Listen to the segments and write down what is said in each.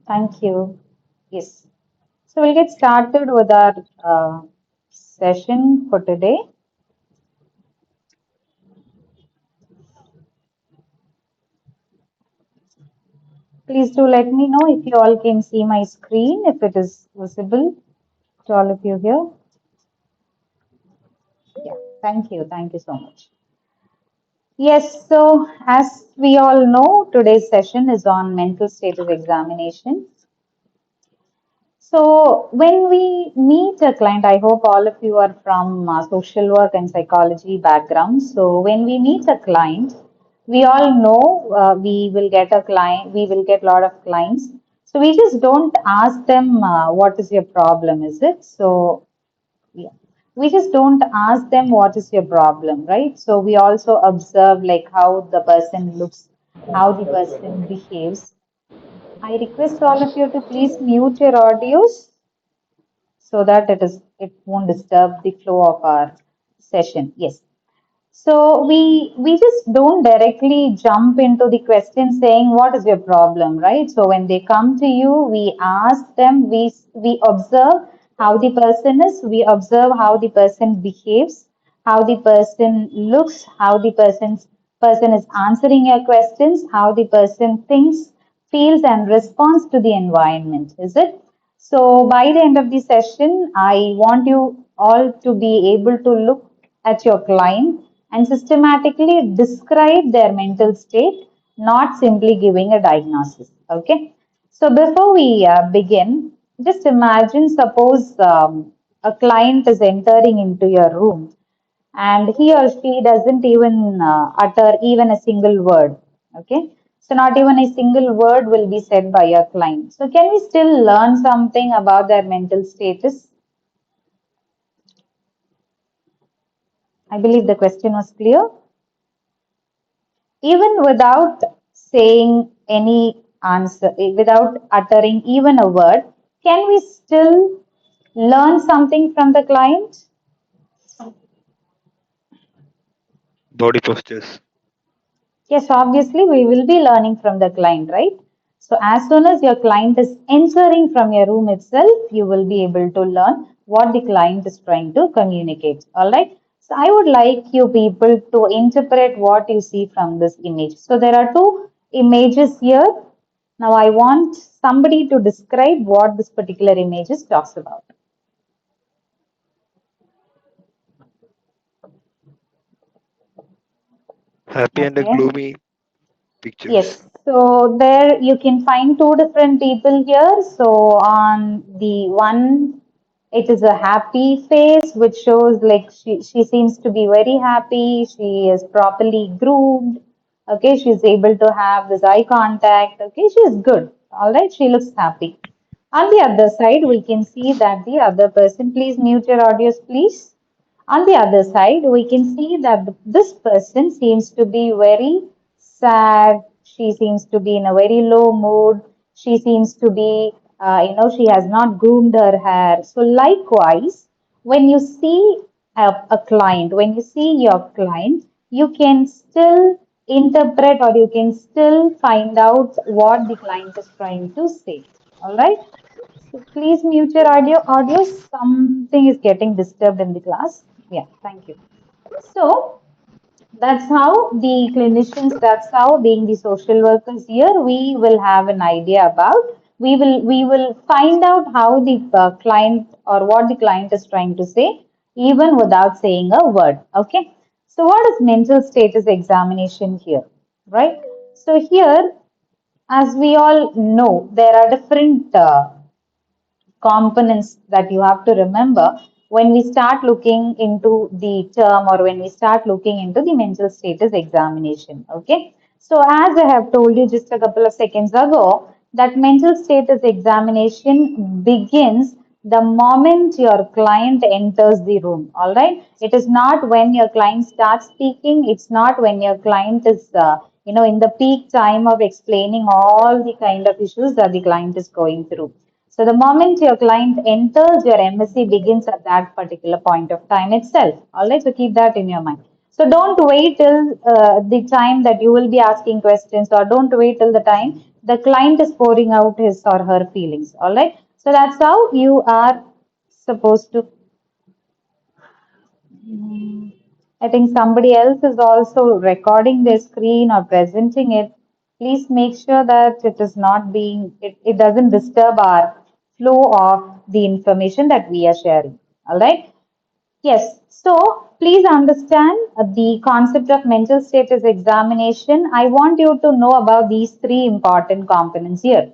Thank you. Yes. So we'll get started with our session for today. Please do let me know if you all can see my screen, if it is visible to all of you here. Yeah, thank you. Thank you so much. Yes, so as we all know, today's session is on mental status examination. So when we meet a client, I hope all of you are from social work and psychology background. So when we meet a client, we all know we will get a client, we will get a lot of clients. So we just don't ask them what is your problem, is it? So yeah, we just don't ask them what is your problem, right? So we also observe like how the person looks, how the person behaves. I request all of you to please mute your audios so that it won't disturb the flow of our session. Yes. So we just don't directly jump into the question saying what is your problem, right? So when they come to you, we ask them, we observe how the person is, we observe how the person behaves, how the person looks, how the person is answering your questions, how the person thinks, feels, and responds to the environment. Is it? So by the end of the session, I want you all to be able to look at your client and systematically describe their mental state, not simply giving a diagnosis. Okay. So before we begin, just imagine suppose a client is entering into your room and he or she doesn't even utter even a single word. Okay. So not even a single word will be said by your client. So can we still learn something about their mental status? I believe the question was clear. Even without saying any answer, without uttering even a word, can we still learn something from the client? Body postures. Yes, obviously, we will be learning from the client, right? So, as soon as your client is entering from your room itself, you will be able to learn what the client is trying to communicate. All right. So, I would like you people to interpret what you see from this image. So, there are two images here. Now, I want somebody to describe what this particular image talks about. Happy and Okay. gloomy pictures. Yes, so there you can find two different people here. So on the one, it is a happy face, which shows like she seems to be very happy. She is properly groomed. Okay, she's able to have this eye contact. Okay, she is good. All right, she looks happy. On the other side, we can see that the other person, please mute your audios, please. On the other side, we can see that this person seems to be very sad. She seems to be in a very low mood. She seems to be, she has not groomed her hair. So, likewise, when you see a client, when you see your client, you can still interpret or you can still find out what the client is trying to say. All right. So please mute your audio. Something is getting disturbed in the class. Yeah, thank you. So that's how the clinicians, that's how being the social workers here, we will have an idea about. We will find out how the client or what the client is trying to say, even without saying a word. Okay. So what is mental status examination here? Right. So here, as we all know, there are different components that you have to remember when we start looking into the term or when we start looking into the mental status examination. Okay. So, as I have told you just a couple of seconds ago, that mental status examination begins the moment your client enters the room. All right. It is not when your client starts speaking. It's not when your client is, in the peak time of explaining all the kind of issues that the client is going through. So the moment your client enters, your MSc begins at that particular point of time itself. All right, so keep that in your mind. So don't wait till the time that you will be asking questions, or don't wait till the time the client is pouring out his or her feelings. All right. So that's how you are supposed to. I think somebody else is also recording their screen or presenting it. Please make sure that it is not being, it doesn't disturb our flow of the information that we are sharing. All right. Yes, so please understand the concept of mental status examination. I want you to know about these three important components here.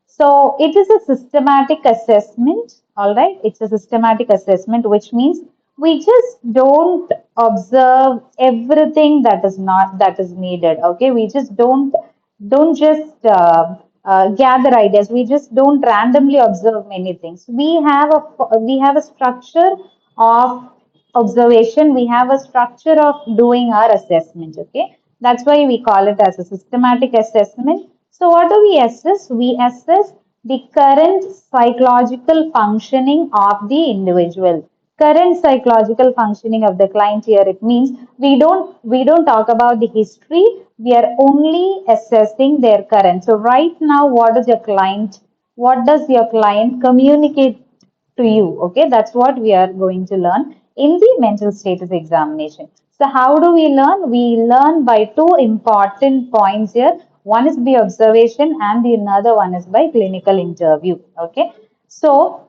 So it is a systematic assessment, all right? It's a systematic assessment, which means we just don't observe everything that is not that is needed. Okay, we just don't just gather ideas. We just don't randomly observe many things. We have a structure of observation. We have a structure of doing our assessment. Okay, that's why we call it as a systematic assessment. So what do we assess? We assess the current psychological functioning of the individual. Current psychological functioning of the client here. It means we don't talk about the history. We are only assessing their current. So right now, what does your client communicate to you? Okay, that's what we are going to learn in the mental status examination. So how do we learn? We learn by two important points here. One is by observation and the another one is by clinical interview. Okay, so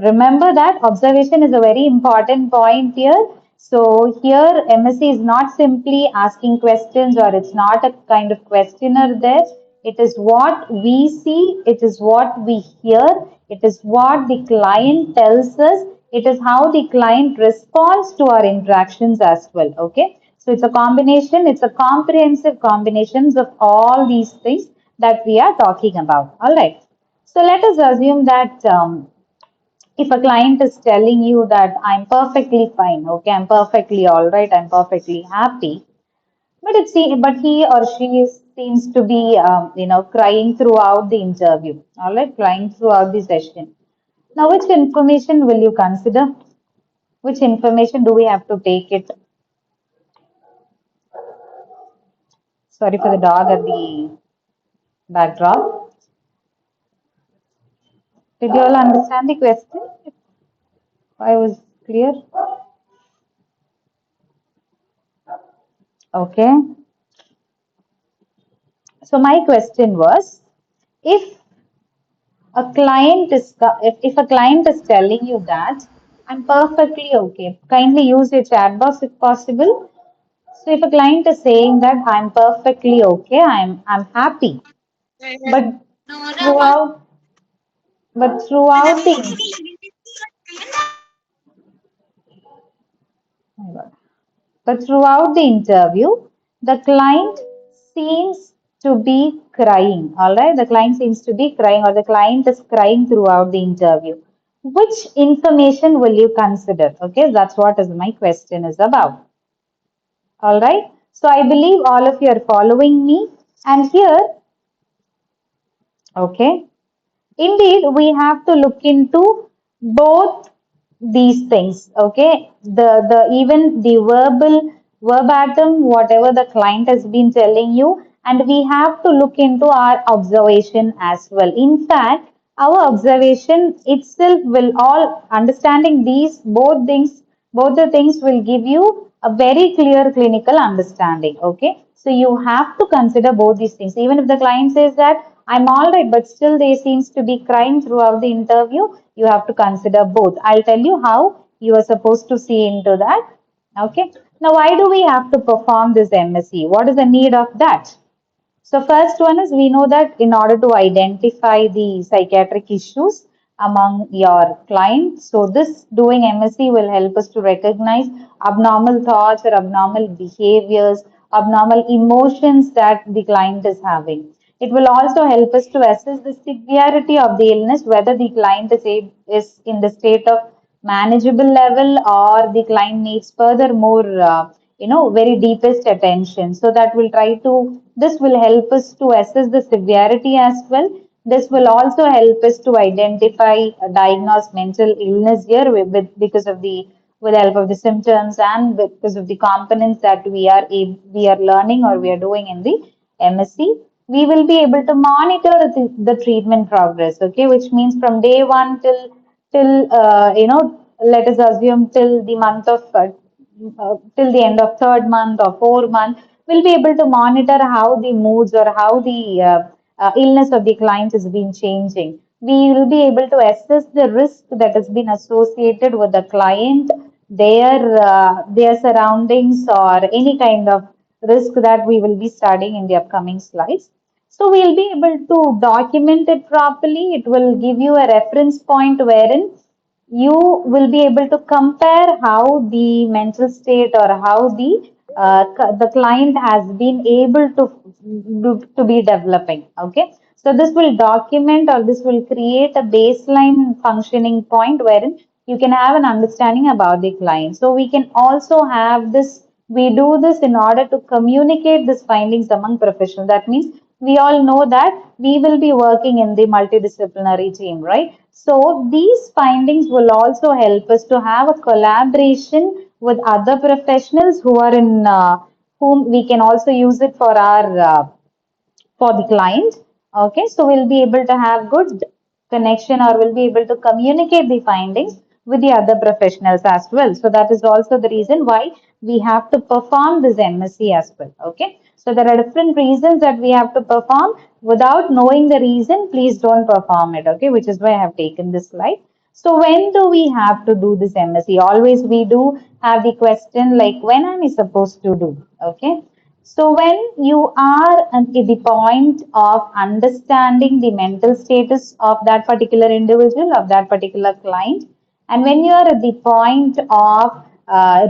remember that observation is a very important point here. So here MSc is not simply asking questions, or it's not a kind of questionnaire there. It is what we see, it is what we hear, it is what the client tells us, it is how the client responds to our interactions as well. Okay, so it's a combination, it's a comprehensive combinations of all these things that we are talking about. All right, so let us assume that if a client is telling you that I'm perfectly fine, okay, I'm perfectly all right, I'm perfectly happy, but he or she seems to be, crying throughout the interview, all right, crying throughout the session. Now, which information will you consider? Which information do we have to take it? Sorry for the dog at the backdrop. Did you all understand the question? If I was clear? Okay. So my question was, if if a client is telling you that I'm perfectly okay, kindly use your chat box if possible. So if a client is saying that I'm perfectly okay, I'm happy, but throughout throughout the oh my God. But throughout the interview, the client seems to be crying. All right, the client seems to be crying, or the client is crying throughout the interview. Which information will you consider? Okay, that's what is my question is about. All right, so I believe all of you are following me, and here, okay, indeed, we have to look into both these things. Okay, the even the verbatim, whatever the client has been telling you, and we have to look into our observation as well. In fact, our observation itself will all understanding these both the things will give you a very clear clinical understanding. Okay, so you have to consider both these things. Even if the client says that I'm all right, but still they seems to be crying throughout the interview, you have to consider both. I'll tell you how you are supposed to see into that. Okay, now why do we have to perform this MSc? What is the need of that? So first one is, we know that in order to identify the psychiatric issues among your clients, so this doing MSc will help us to recognize abnormal thoughts or abnormal behaviors, abnormal emotions that the client is having. It will also help us to assess the severity of the illness, whether the client is in the state of manageable level, or the client needs further more very deepest attention. So that will try to this will help us to assess the severity as well. This will also help us to identify diagnose mental illness here because of the with the help of the symptoms and because of the components that we are learning or we are doing in the MSc. we will be able to monitor the treatment progress, okay, which means from day one till let us assume till the month of till the end of third month or fourth month, we'll be able to monitor how the moods or how the illness of the client has been changing. We will be able to assess the risk that has been associated with the client, their surroundings, or any kind of risk that we will be studying in the upcoming slides. So we'll be able to document it properly. It will give you a reference point wherein you will be able to compare how the mental state or how the client has been able to be developing. Okay, so this will document or this will create a baseline functioning point wherein you can have an understanding about the client. So we can also have this. We do this in order to communicate these findings among professionals. That means we all know that we will be working in the multidisciplinary team, right? So these findings will also help us to have a collaboration with other professionals who are in whom we can also use it for the client. Okay, so we'll be able to have good connection or we'll be able to communicate the findings with the other professionals as well. So that is also the reason why we have to perform this MSc as well. Okay, so there are different reasons that we have to perform. Without knowing the reason, please don't perform it. Okay, which is why I have taken this slide. So when do we have to do this MSc? Always we do have the question like, when am I supposed to do? Okay. So when you are at the point of understanding the mental status of that particular individual, of that particular client, and when you are at the point of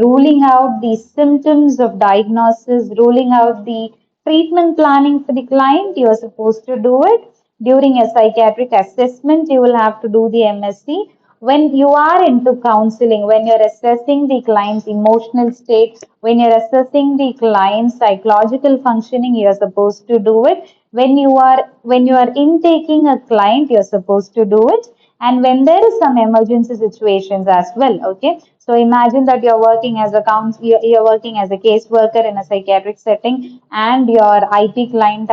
ruling out the symptoms of diagnosis, ruling out the treatment planning for the client, you are supposed to do it. During a psychiatric assessment, you will have to do the MSc. When you are into counseling, when you're assessing the client's emotional state, when you're assessing the client's psychological functioning, you're supposed to do it. When you are intaking a client, you're supposed to do it. And when there is some emergency situations as well, okay. So imagine that you're working as a you're working as a caseworker in a psychiatric setting, and your IP client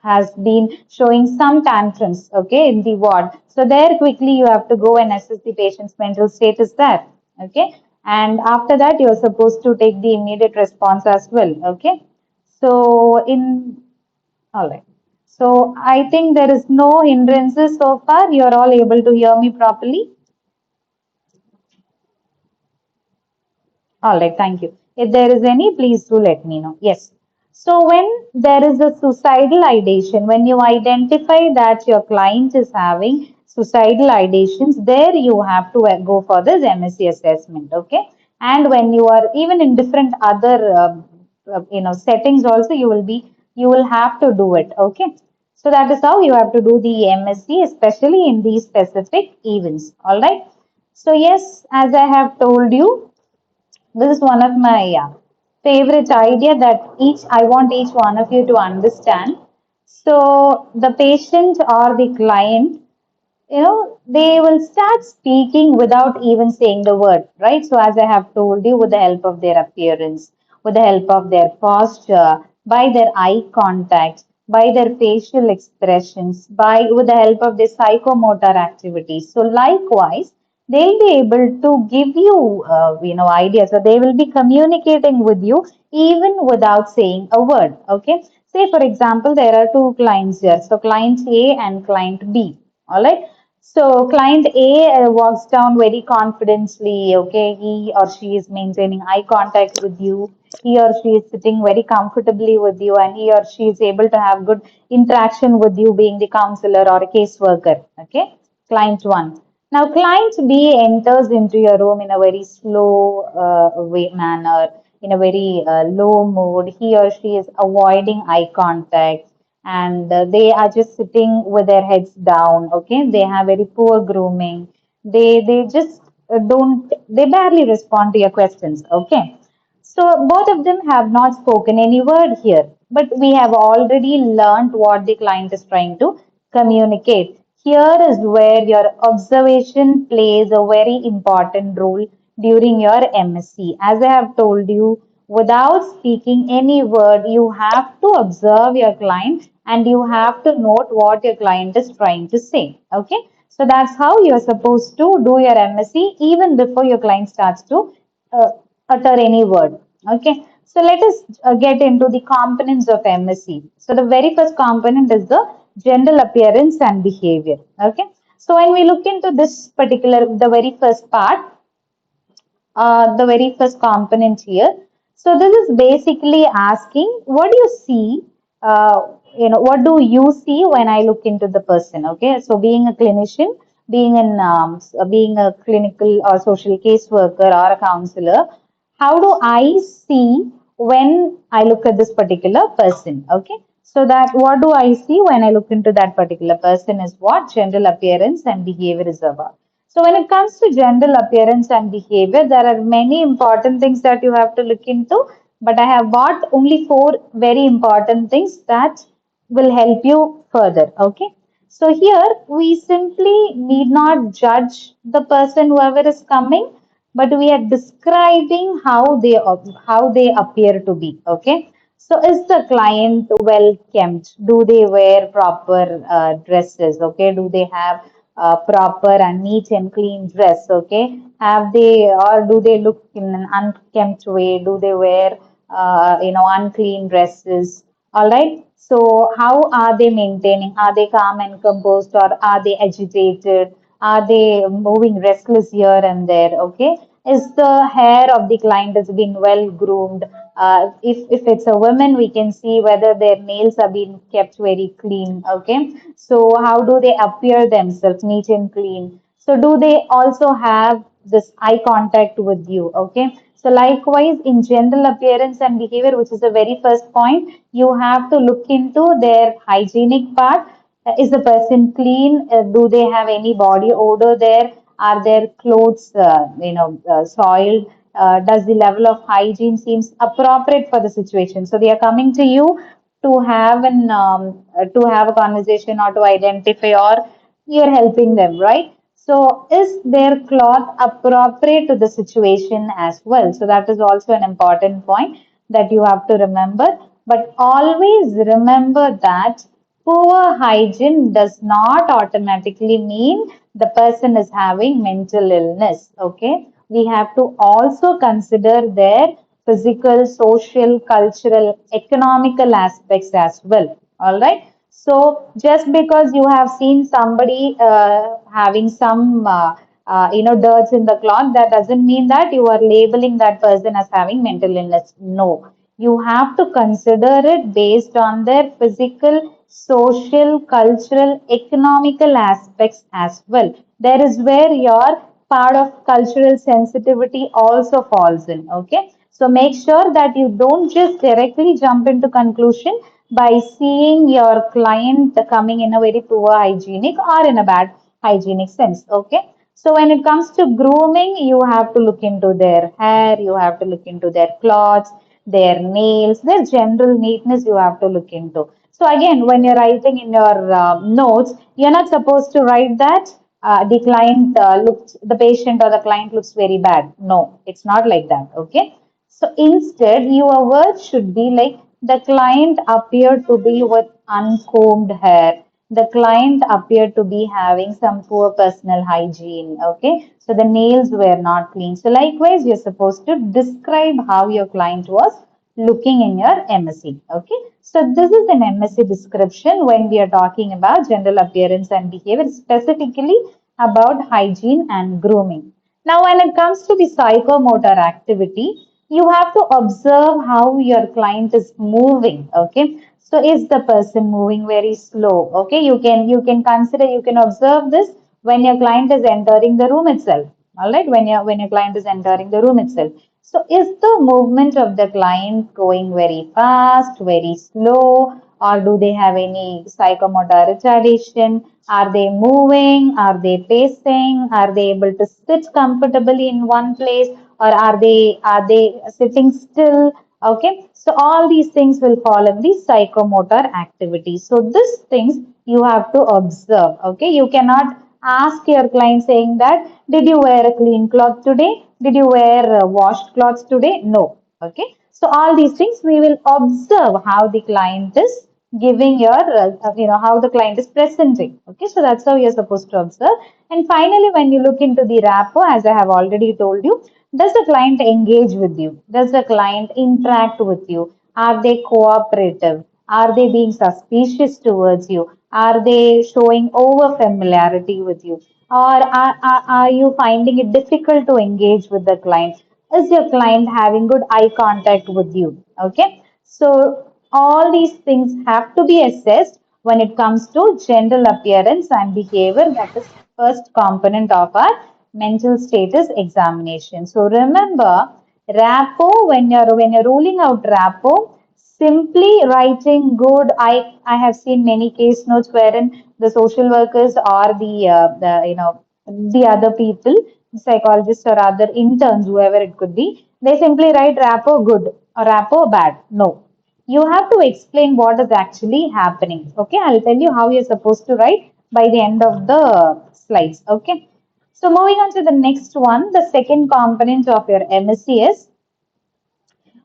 has been showing some tantrums, okay, in the ward. So there quickly you have to go and assess the patient's mental status there, okay. And after that, you're supposed to take the immediate response as well, okay. So in all right. So I think there is no hindrances so far. You're all able to hear me properly. All right, thank you. If there is any, please do let me know. Yes. So when there is a suicidal ideation, when you identify that your client is having suicidal ideations, there you have to go for this MSc assessment, okay? And when you are even in different other settings also, you will have to do it, okay? So that is how you have to do the MSc, especially in these specific events. All right. So yes, as I have told you, this is one of my favorite idea that each I want each one of you to understand. So the patient or the client, they will start speaking without even saying the word, right? So as I have told you, with the help of their appearance, with the help of their posture, by their eye contact, by their facial expressions, by with the help of their psychomotor activities. So likewise, they'll be able to give you ideas. So they will be communicating with you even without saying a word. Okay. Say for example, there are two clients here. So client A and client B. All right. So client A walks down very confidently. Okay, he or she is maintaining eye contact with you. He or she is sitting very comfortably with you, and he or she is able to have good interaction with you, being the counselor or a caseworker. Okay, client one. Now, client B enters into your room in a very slow manner, in a very low mood. He or she is avoiding eye contact, and they are just sitting with their heads down. Okay, they have very poor grooming. They just don't. They barely respond to your questions. Okay, so both of them have not spoken any word here, but we have already learned what the client is trying to communicate. Here is where your observation plays a very important role during your MSc. As I have told you, without speaking any word. You have to observe your client and you have to note what your client is trying to say. Okay. So that's how you're supposed to do your MSc even before your client starts to uh, utter any word. Okay. So let us get into the components of MSc. So the very first component is the general appearance and behavior. Okay. So when we look into this particular, the very first part, the very first component here. So this is basically asking, what do you see? What do you see when I look into the person? Okay, so being a clinician, being a clinical or social caseworker or a counselor, how do I see when I look at this particular person? Okay, so that what do I see when I look into that particular person is what general appearance and behavior is about. So when it comes to general appearance and behavior, there are many important things that you have to look into, but I have brought only four very important things that will help you further. Okay. So here we simply need not judge the person whoever is coming, but we are describing how they appear to be. Okay. So is the client well kept? Do they wear proper dresses? Okay. Do they have proper and neat and clean dress? Okay. Have they, or do they look in an unkempt way? Do they wear unclean dresses? All right. So how are they maintaining? Are they calm and composed, or are they agitated? Are they moving restless here and there? Okay. Is the hair of the client has been well groomed? If it's a woman, we can see whether their nails are being kept very clean. Okay. So how do they appear themselves, neat and clean? So do they also have this eye contact with you? Okay. So likewise, in general appearance and behavior, which is the very first point, you have to look into their hygienic part. Is the person clean? Do they have any body odor there? Are their clothes, soiled? Does the level of hygiene seems appropriate for the situation? So they are coming to you to have a conversation or to identify, or you're helping them, right? So is their cloth appropriate to the situation as well? So that is also an important point that you have to remember. But always remember that poor hygiene does not automatically mean the person is having mental illness. Okay. We have to also consider their physical, social, cultural, economical aspects as well. All right. So just because you have seen somebody having some dirt in the cloth, that doesn't mean that you are labeling that person as having mental illness. No, you have to consider it based on their physical, social, cultural, economical aspects as well. There is where your part of cultural sensitivity also falls in. Okay. So make sure that you don't just directly jump into conclusion by seeing your client coming in a very poor hygienic or in a bad hygienic sense. Okay. So when it comes to grooming, you have to look into their hair, you have to look into their clothes, their nails, their general neatness you have to look into. So again, when you're writing in your notes, you're not supposed to write that the patient or the client looks very bad. No, it's not like that. Okay. So instead, your words should be like, the client appeared to be with uncombed hair. The client appeared to be having some poor personal hygiene. Okay. So the nails were not clean. So likewise, you're supposed to describe how your client was looking in your MSc. Okay. So this is an MSc description when we are talking about general appearance and behavior, specifically about hygiene and grooming. Now, when it comes to the psychomotor activity, you have to observe how your client is moving. Okay. So is the person moving very slow? Okay. You can observe this when your client is entering the room itself. All right. When your client is entering the room itself. So is the movement of the client going very fast, very slow, or do they have any psychomotor retardation? Are they moving? Are they pacing? Are they able to sit comfortably in one place, or are they sitting still? Okay, so all these things will fall in the psychomotor activity. So these things you have to observe. Okay, you cannot ask your client saying that, did you wear a clean cloth today? Did you wear washed clothes today? No. Okay. So all these things we will observe how the client is giving your, how the client is presenting. Okay, so that's how you're supposed to observe. And finally, when you look into the rapport, as I have already told you, does the client engage with you? Does the client interact with you? Are they cooperative? Are they being suspicious towards you? Are they showing over familiarity with you? Or are you finding it difficult to engage with the client? Is your client having good eye contact with you? Okay. So all these things have to be assessed when it comes to general appearance and behavior. That is first component of our mental status examination. So remember, rapport, when you're ruling out rapport, simply writing good. I have seen many case notes wherein the social workers or the other people, psychologists or other interns, whoever it could be, they simply write rapport good or rapport bad. No, you have to explain what is actually happening. Okay, I'll tell you how you're supposed to write by the end of the slides. Okay, so moving on to the next one, the second component of your MSc is,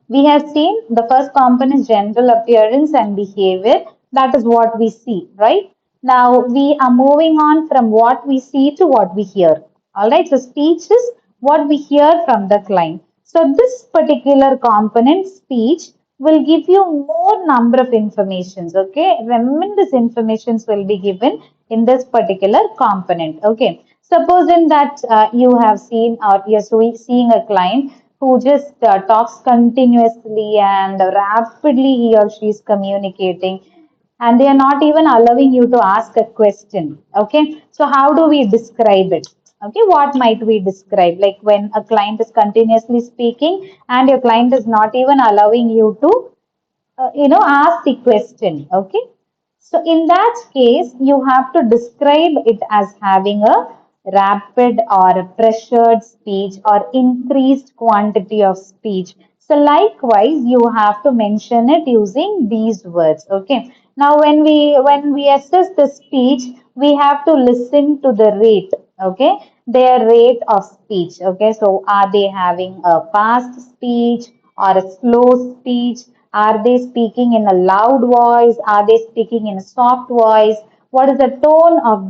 we have seen the first component is general appearance and behavior. That is what we see, right? Now we are moving on from what we see to what we hear. All right. So speech is what we hear from the client. So this particular component, speech, will give you more number of informations. Okay. Tremendous informations will be given in this particular component. Okay. Suppose in that you have seen or you're seeing a client who just talks continuously and rapidly he or she is communicating, and they are not even allowing you to ask a question. Okay, so how do we describe it? Okay, what might we describe? Like when a client is continuously speaking and your client is not even allowing you to ask the question. Okay, so in that case you have to describe it as having a rapid or a pressured speech or increased quantity of speech. So likewise you have to mention it using these words. Okay, now when we assess the speech, we have to listen to the rate. Okay, their rate of speech. Okay, so are they having a fast speech or a slow speech? Are they speaking in a loud voice? Are they speaking in a soft voice? What is the tone of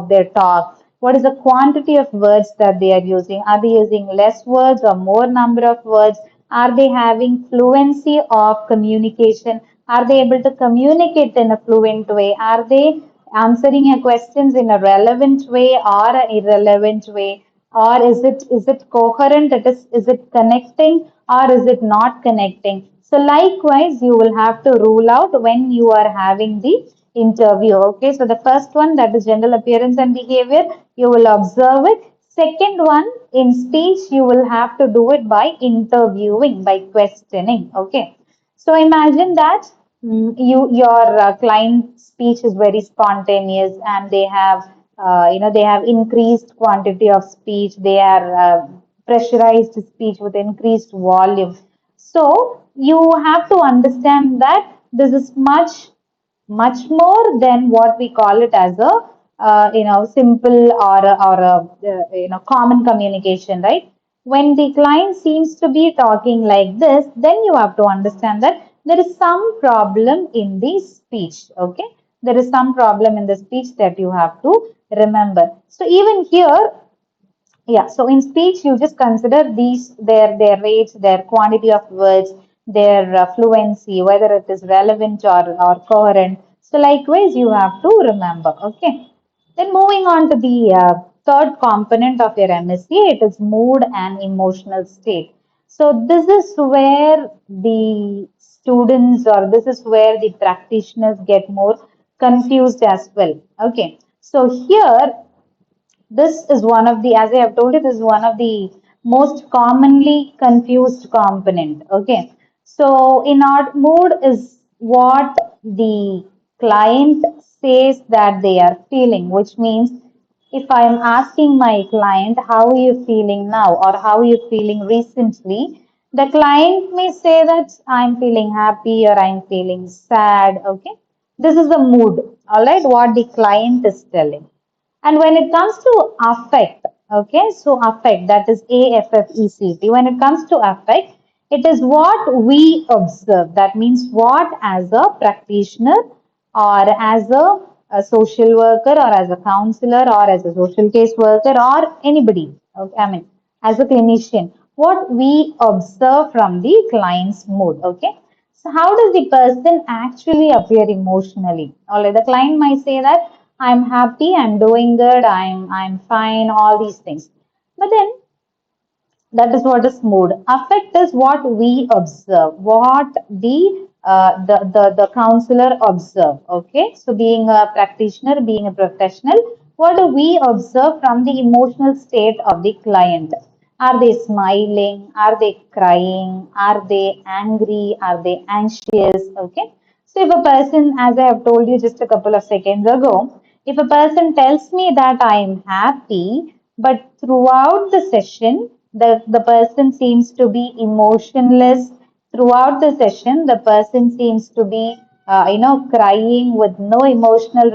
their talk? What is the quantity of words that they are using? Are they using less words or more number of words? Are they having fluency of communication? Are they able to communicate in a fluent way? Are they answering your questions in a relevant way or an irrelevant way? Or is it coherent? Is it connecting or is it not connecting? So likewise, you will have to rule out when you are having the interview. Okay, so the first one, that is general appearance and behavior, you will observe it. Second one, in speech, you will have to do it by interviewing, by questioning. Okay, so imagine that your client speech is very spontaneous and they have increased quantity of speech. They are pressurized speech with increased volume. So you have to understand that this is much more than what we call it as a simple or a common communication, right? When the client seems to be talking like this, then you have to understand that there is some problem in the speech. Okay, there is some problem in the speech that you have to remember. So even here, yeah, so in speech, you just consider these, their rates, their quantity of words, their fluency, whether it is relevant or coherent. So likewise, you have to remember. Okay. Then moving on to the third component of your MSc, it is mood and emotional state. So this is where the students or this is where the practitioners get more confused as well. Okay. So here this is one of the, as I have told you, this is one of the most commonly confused component. Okay. So in our mood is what the client says that they are feeling, which means if I am asking my client, how are you feeling now or how are you feeling recently, the client may say that I'm feeling happy or I'm feeling sad. Okay. This is the mood. All right. What the client is telling. And when it comes to affect, okay, so affect, that is AFFECT. When it comes to affect, It is what we observe. That means what as a practitioner or as a social worker or as a counselor or as a social case worker or anybody. Okay, I mean, as a clinician, what we observe from the client's mood. Okay. So how does the person actually appear emotionally? Or the client might say that I'm happy, I'm doing good, I'm fine, all these things. But then that is what is mood. Affect is what we observe, what the counselor observe. Okay, so being a practitioner, being a professional, what do we observe from the emotional state of the client? Are they smiling? Are they crying? Are they angry? Are they anxious? Okay. So if a person, as I have told you just a couple of seconds ago, if a person tells me that I am happy, but throughout the session, the person seems to be emotionless. Throughout the session, the person seems to be, crying with no emotional,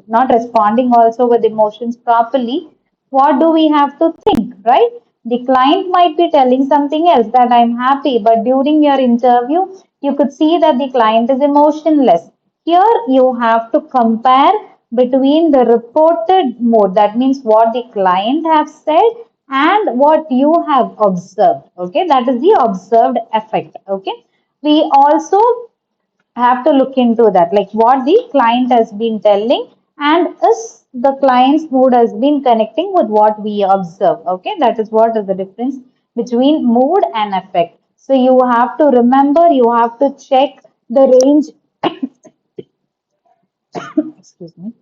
not responding also with emotions properly. What do we have to think, right? The client might be telling something else that I'm happy, but during your interview, you could see that the client is emotionless. Here you have to compare between the reported mode, that means what the client has said and what you have observed. Okay, that is the observed effect. Okay, we also have to look into that, like what the client has been telling and is the client's mood has been connecting with what we observe. Okay, that is what is the difference between mood and affect. So you have to remember, you have to check the range. Excuse me.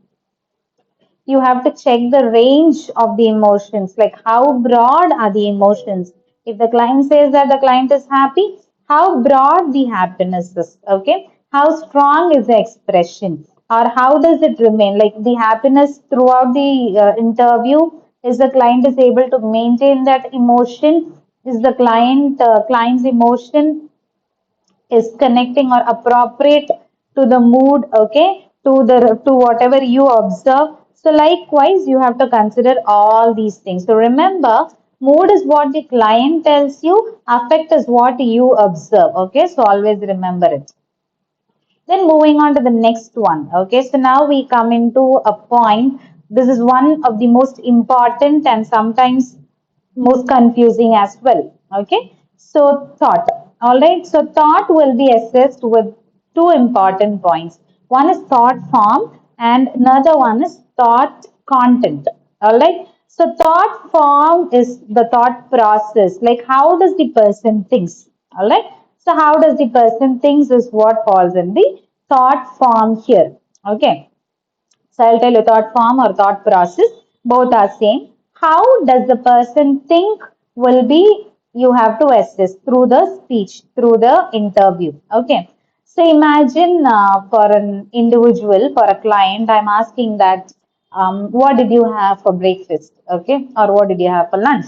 You have to check the range of the emotions, like how broad are the emotions. If the client says that the client is happy, how broad the happiness is. Okay, how strong is the expression, or how does it remain, like the happiness throughout the interview, is the client is able to maintain that emotion, is the client's emotion is connecting or appropriate to the mood, okay, to whatever you observe. So likewise you have to consider all these things. So remember, mood is what the client tells you, affect is what you observe. Okay, so always remember it. Then moving on to the next one. Okay, so now we come into a point. This is one of the most important and sometimes most confusing as well. Okay, so thought. All right, so thought will be assessed with two important points. One is thought form, and another one is thought content. All right, so thought form is the thought process, like how does the person thinks. All right, so how does the person thinks is what falls in the thought form here. Okay, so I'll tell you thought form or thought process, both are same. How does the person think will be, you have to assess through the speech, through the interview. Okay. So imagine for an individual, for a client, I'm asking that, what did you have for breakfast? Okay. Or what did you have for lunch?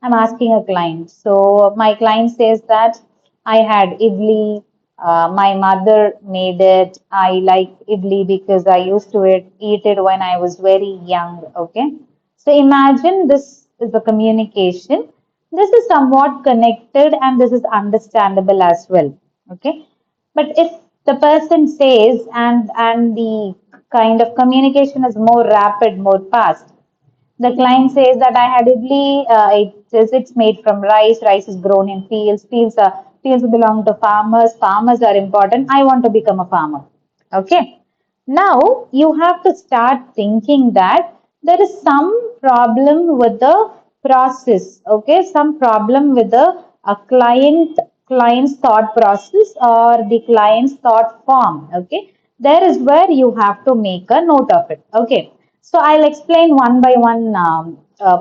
I'm asking a client. So my client says that I had idli. My mother made it. I like idli because I used to eat it when I was very young. Okay. So imagine this is a communication. This is somewhat connected and this is understandable as well. Okay. But if the person says and the kind of communication is more rapid, more fast, the client says that I had idli. It's made from rice. Rice is grown in fields. Fields belong to farmers. Farmers are important. I want to become a farmer. Okay. Now you have to start thinking that there is some problem with the process. Okay, some problem with the client's thought process or the client's thought form. Okay, there is where you have to make a note of it. Okay, so I'll explain one by one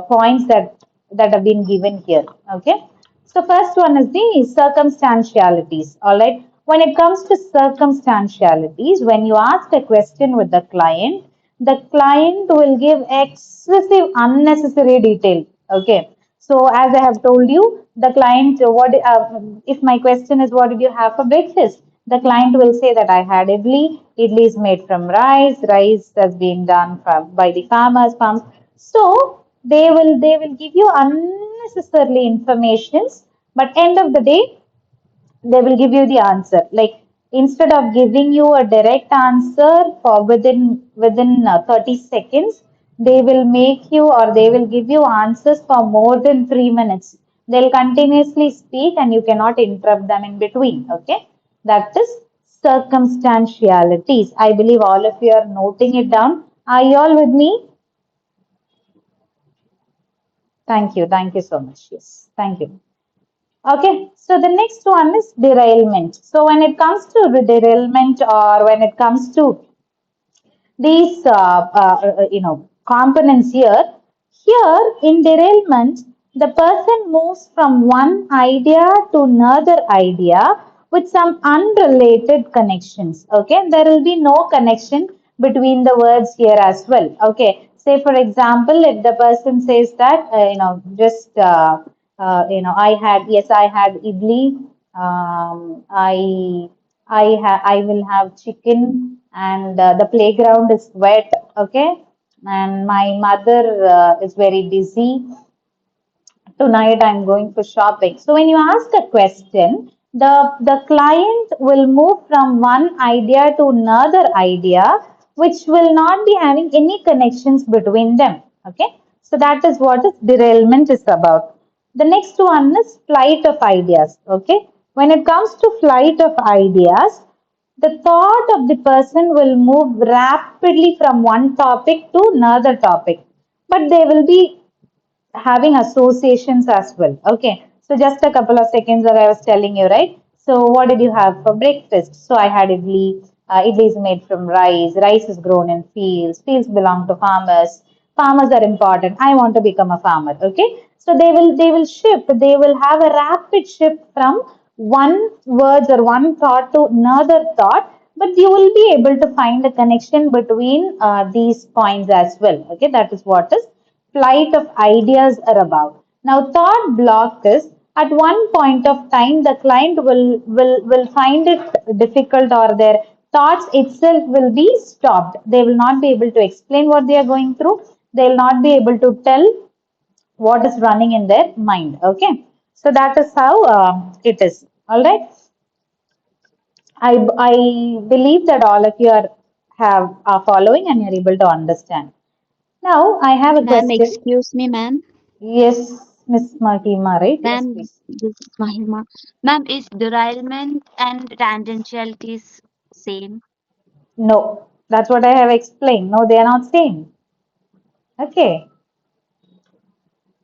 points that have been given here. Okay, so first one is the circumstantialities. All right. When it comes to circumstantialities, when you ask a question with the client will give excessive unnecessary detail. Okay. So as I have told you, the client, if my question is what did you have for breakfast? The client will say that I had idli. Idli is made from rice. Rice has been done by the farmers. So they will give you unnecessarily informations But end of the day, they will give you the answer. Like instead of giving you a direct answer for within 30 seconds, they will make you or they will give you answers for more than 3 minutes. They'll continuously speak and you cannot interrupt them in between. Okay, that is circumstantialities. I believe all of you are noting it down. Are you all with me? Thank you so much. Yes, thank you. Okay, so the next one is derailment. So when it comes to derailment or when it comes to these components here in derailment, the person moves from one idea to another idea with some unrelated connections. Okay, there will be no connection between the words here as well. Okay, say for example, if the person says that just I had, yes, I had idli, I will have chicken, and the playground is wet. Okay, and my mother is very busy. Tonight I'm going for shopping. So when you ask a question, the client will move from one idea to another idea, which will not be having any connections between them. Okay, so that is what is derailment is about. The next one is flight of ideas. Okay, when it comes to flight of ideas, the thought of the person will move rapidly from one topic to another topic, but they will be having associations as well. Okay, so just a couple of seconds ago, I was telling you, right? So, what did you have for breakfast? So, I had idli. Idli is made from rice. Rice is grown in fields. Fields belong to farmers. Farmers are important. I want to become a farmer. Okay, so they will shift. They will have a rapid shift from one words or one thought to another thought, but you will be able to find a connection between these points as well. Okay, that is what is flight of ideas are about. Now, thought block is at one point of time the client will find it difficult or their thoughts itself will be stopped. They will not be able to explain what they are going through. They will not be able to tell what is running in their mind. Okay, so that is how it is. All right. I believe that all of you are following and you're able to understand. Now I have a Ma'am, question. excuse me, ma'am. Yes, Miss Mahima, right? Yes, Ma'am, please. this is Mahima. Ma'am, is derailment and tangentialities same? No, that's what I have explained. No, they are not same. Okay.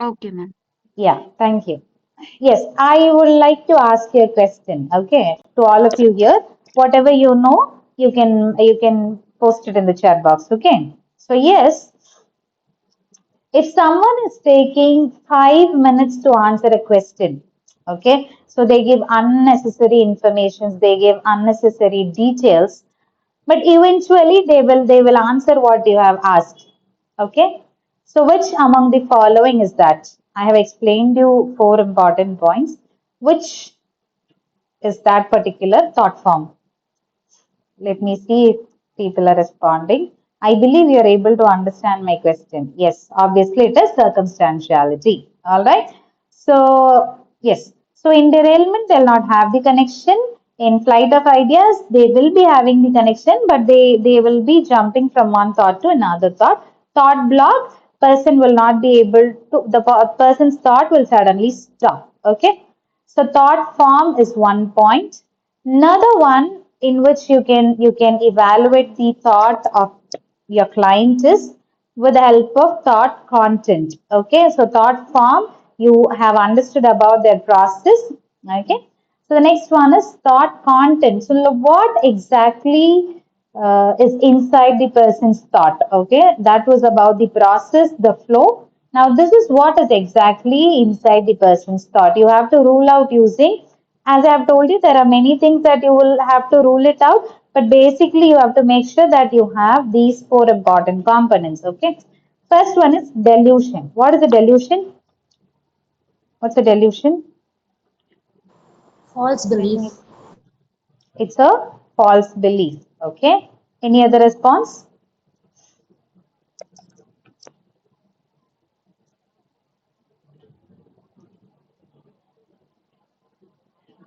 Okay, ma'am. Yeah, thank you. Yes, I would like to ask you a question. Okay, to all of you here, whatever you know, you can post it in the chat box. Okay. So yes, if someone is taking 5 minutes to answer a question, okay, so they give unnecessary information, they give unnecessary details, but eventually they will answer what you have asked. Okay, so which among the following is that? I have explained you four important points. Which is that particular thought form? Let me see if people are responding. I believe you are able to understand my question. Yes, obviously it is circumstantiality. All right. So, yes. So, in derailment, they'll not have the connection. In flight of ideas, they will be having the connection, but they will be jumping from one thought to another thought. Thought block, person will not be able to, the person's thought will suddenly stop. Okay. So thought form is one point. Another one in which you can evaluate the thought of your client is with the help of thought content. Okay, so thought form you have understood about their process. Okay, so the next one is thought content. So what exactly is inside the person's thought? Okay, that was about the process, the flow. Now, this is what is exactly inside the person's thought. You have to rule out using, as I have told you, there are many things that you will have to rule it out, but basically, you have to make sure that you have these four important components. Okay. First one is delusion. What is a delusion? What's a delusion? False Let belief. me. It's a false belief. Okay. Any other response?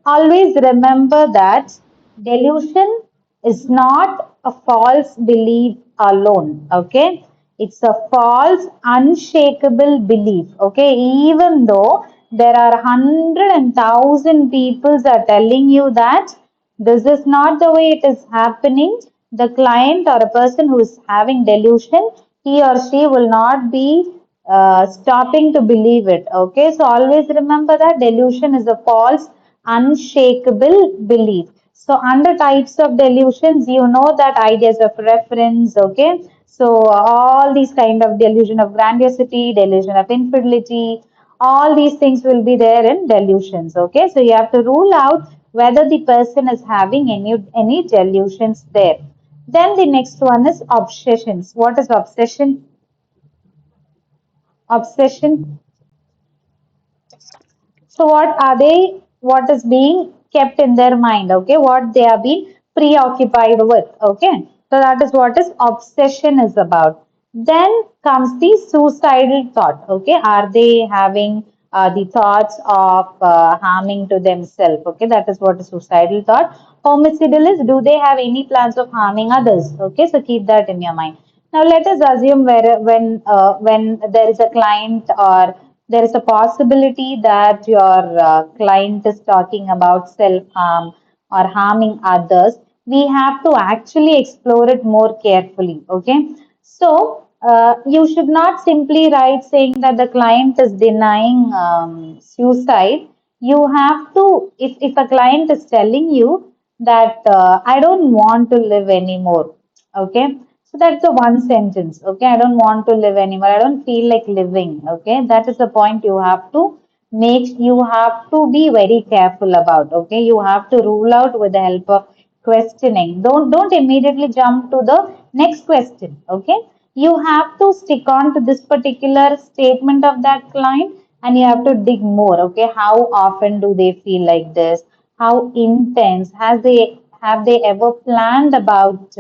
Always remember that delusion is not a false belief alone. Okay, it's a false, unshakable belief. Okay, even though there are 100,000 people are telling you that this is not the way it is happening. The client or a person who is having delusion, he or she will not be stopping to believe it. Okay, so always remember that delusion is a false, unshakable belief. So, under types of delusions, you know that ideas of reference. Okay, so all these kind of delusion of grandiosity, delusion of infidelity, all these things will be there in delusions. Okay, so you have to rule out whether the person is having any delusions there. Then the next one is obsessions. What is obsession? Obsession. So what are they? What is being kept in their mind? Okay, what they are being preoccupied with. Okay, so that is what is obsession is about. Then comes the suicidal thought. Okay, are they having the thoughts of harming to themselves? Okay, that is what is suicidal thought. Homicidal is, do they have any plans of harming others? Okay, so keep that in your mind. Now let us assume when there is a client or there is a possibility that your client is talking about self-harm or harming others. We have to actually explore it more carefully. Okay, so you should not simply write saying that the client is denying suicide. You have to, if a client is telling you that I don't want to live anymore. Okay, so that's the one sentence. Okay, I don't want to live anymore. I don't feel like living. Okay, that is the point you have to make. You have to be very careful about. Okay, you have to rule out with the help of questioning. Don't immediately jump to the next question. Okay, you have to stick on to this particular statement of that client and you have to dig more. Okay, how often do they feel like this? How intense? Have they ever planned about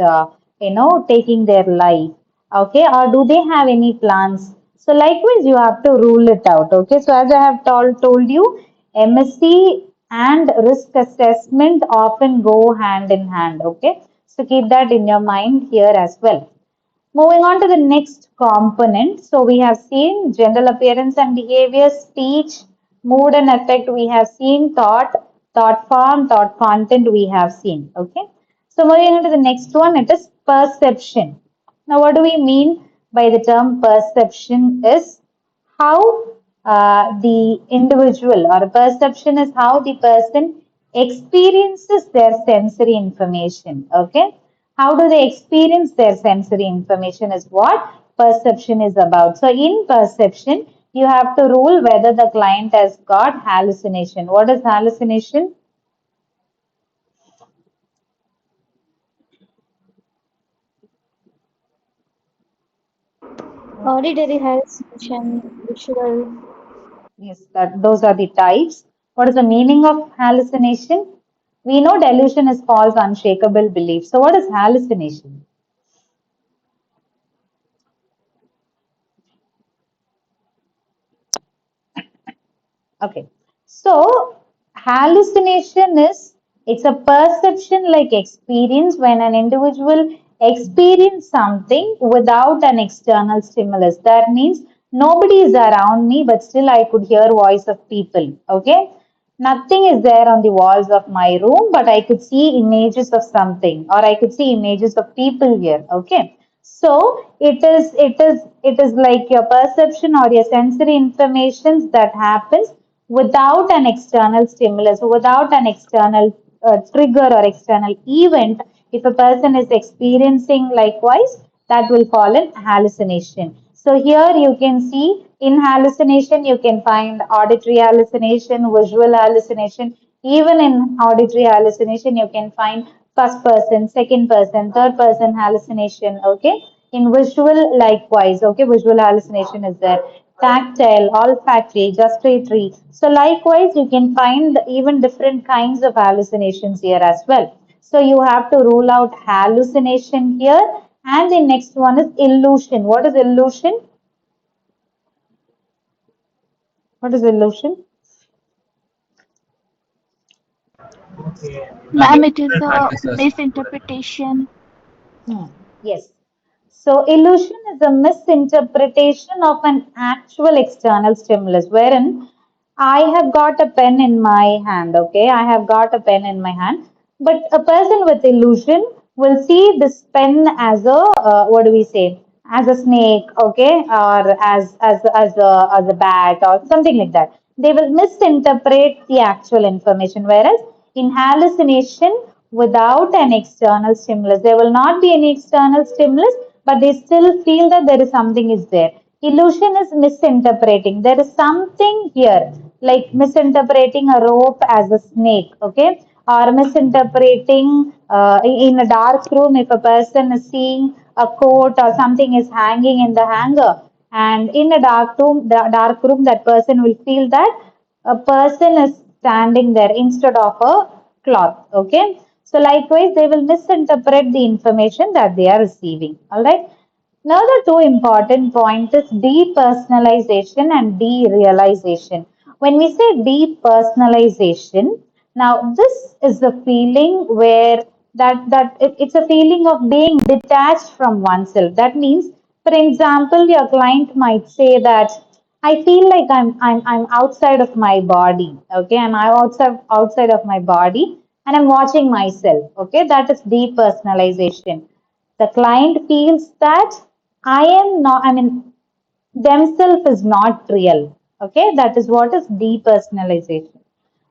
taking their life? Okay, or do they have any plans? So likewise, you have to rule it out. Okay, so as I have told you, MSc and risk assessment often go hand in hand. Okay, so keep that in your mind here as well. Moving on to the next component. So we have seen general appearance and behavior, speech, mood and effect. We have seen thought, thought form, thought content we have seen. Okay. So moving on to the next one, it is perception. Now what do we mean by the term perception is how the individual or perception is how the person experiences their sensory information. Okay, how do they experience their sensory information is what perception is about. So in perception you have to rule whether the client has got hallucination. What is hallucination? Auditory hallucination, visual. Yes, that those are the types. What is the meaning of hallucination? We know delusion is false, unshakable belief. So what is hallucination? Okay. So hallucination is it's a perception like experience when an individual experience something without an external stimulus. That means nobody is around me, but still I could hear voice of people. Okay. Nothing is there on the walls of my room, but I could see images of something, or I could see images of people here. Okay. So it is like your perception or your sensory information that happens without an external stimulus, without an external trigger or external event. If a person is experiencing likewise, that will fall in hallucination. So here you can see in hallucination, you can find auditory hallucination, visual hallucination. Even in auditory hallucination, you can find first person, second person, third person hallucination. Okay. In visual, likewise. Okay. Visual hallucination is there. Tactile, olfactory, gustatory. So likewise, you can find even different kinds of hallucinations here as well. So you have to rule out hallucination here. And the next one is illusion. What is illusion? What is illusion? Ma'am, it is a misinterpretation. Hmm. Yes. So, illusion is a misinterpretation of an actual external stimulus, wherein I have got a pen in my hand, okay? I have got a pen in my hand, but a person with illusion will see this pen as a, what do we say? As a snake, okay? Or as a bat or something like that. They will misinterpret the actual information, whereas in hallucination, without an external stimulus, there will not be any external stimulus, but they still feel that there is something is there. Illusion is misinterpreting. There is something here, like misinterpreting a rope as a snake, okay? Or misinterpreting in a dark room if a person is seeing a coat or something is hanging in the hanger, and in a dark room, that person will feel that a person is standing there instead of a cloth. Okay. So likewise, they will misinterpret the information that they are receiving. All right. Now, the two important points is depersonalization and derealization. When we say depersonalization, now this is the feeling where it's a feeling of being detached from oneself. That means, for example, your client might say that I feel like I'm outside of my body. Okay, I'm outside of my body and I'm watching myself. Okay, that is depersonalization. The client feels that I am not, I mean, themselves is not real. Okay, that is what is depersonalization.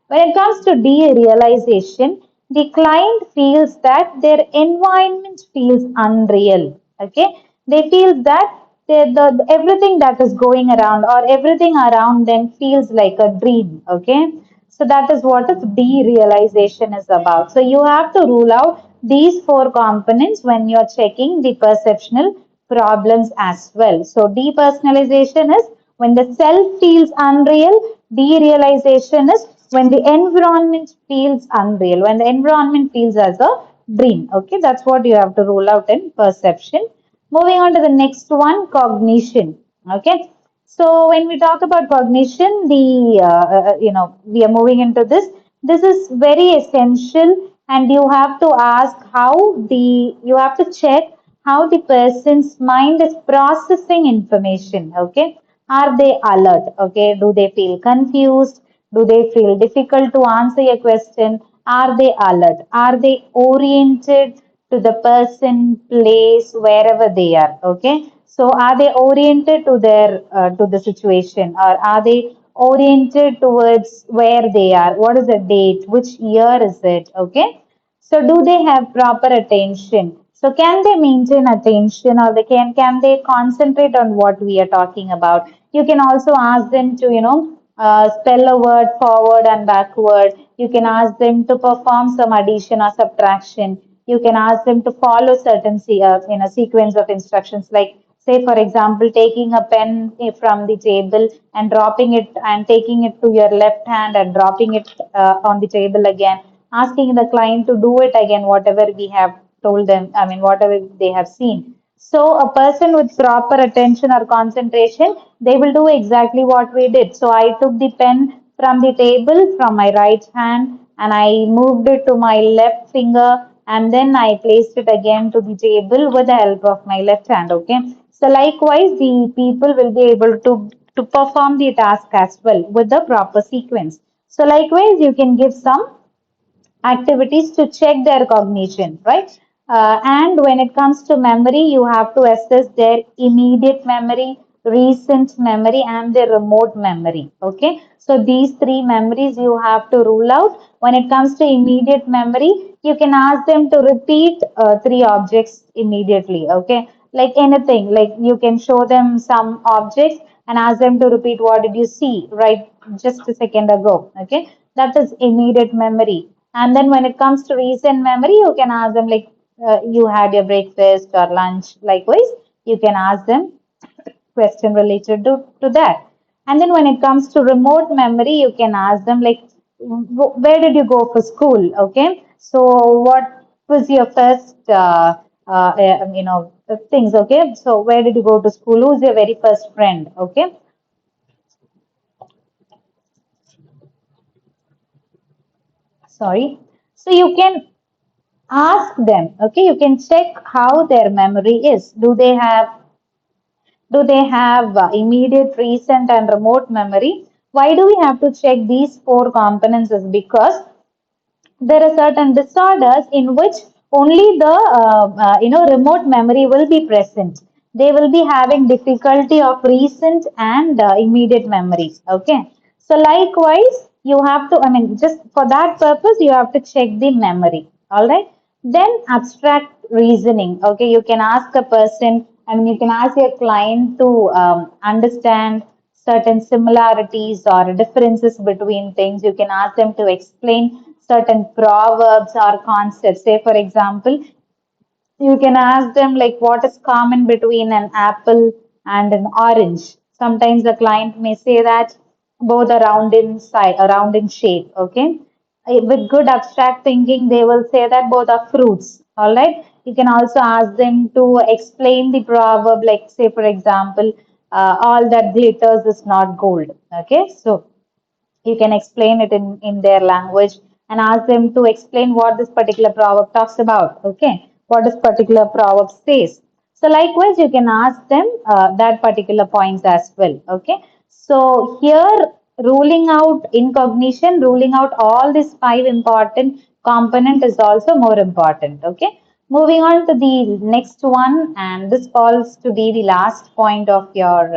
When it comes to derealization, the client feels that their environment feels unreal. Okay, they feel that everything that is going around or everything around them feels like a dream. Okay, so that is what is derealization is about. So you have to rule out these four components when you're checking the perceptional problems as well. So depersonalization is when the self feels unreal. Derealization is when the environment feels unreal, when the environment feels as a dream. Okay, that's what you have to rule out in perception. Moving on to the next one, cognition. Okay, so when we talk about cognition, we are moving into this. This is very essential, and you have to ask you have to check how the person's mind is processing information. Okay, are they alert? Okay, do they feel confused? Do they feel difficult to answer a question? Are they alert? Are they oriented to the person, place, wherever they are? Okay. So are they oriented to their to the situation, or are they oriented towards where they are? What is the date? Which year is it? Okay. So do they have proper attention? So can they maintain attention, or can they concentrate on what we are talking about? You can also ask them to spell a word forward and backward. You can ask them to perform some addition or subtraction. You can ask them to follow certain sequence of instructions, like say for example taking a pen from the table and dropping it and taking it to your left hand and dropping it on the table again, asking the client to do it again, whatever we have told them, I mean, whatever they have seen. So, a person with proper attention or concentration, they will do exactly what we did. So, I took the pen from the table from my right hand and I moved it to my left finger, and then I placed it again to the table with the help of my left hand. Okay. So, likewise, the people will be able to perform the task as well with the proper sequence. So, likewise, you can give some activities to check their cognition, right? And when it comes to memory, you have to assess their immediate memory, recent memory, and their remote memory. Okay, so these three memories you have to rule out. When it comes to immediate memory, you can ask them to repeat three objects immediately. Okay, like anything, like you can show them some objects and ask them to repeat what did you see right just a second ago. Okay, that is immediate memory. And then when it comes to recent memory, you can ask them like you had your breakfast or lunch. Likewise, you can ask them question related to that. And then when it comes to remote memory, you can ask them like, where did you go for school? Okay, so what was your first, things? Okay, so where did you go to school? Who's your very first friend? Okay, sorry. So you can ask them, okay, you can check how their memory is. Do they have immediate, recent, and remote memory? Why do we have to check these four components? Is because there are certain disorders in which only the remote memory will be present. They will be having difficulty of recent and immediate memories. Okay, so likewise you have to, I mean, just for that purpose you have to check the memory. All right, then abstract reasoning. Okay, you can ask a person, I mean, you can ask your client to understand certain similarities or differences between things. You can ask them to explain certain proverbs or concepts. Say, for example, you can ask them like what is common between an apple and an orange. Sometimes the client may say that both are round in size, round in shape. Okay, with good abstract thinking, they will say that both are fruits. All right. You can also ask them to explain the proverb, like say for example, all that glitters is not gold. Okay, so you can explain it in their language and ask them to explain what this particular proverb talks about. Okay, what this particular proverb says. So likewise, you can ask them that particular points as well. Okay, so here ruling out incognition, ruling out all these five important component is also more important. Okay, moving on to the next one, and this falls to be the last point of your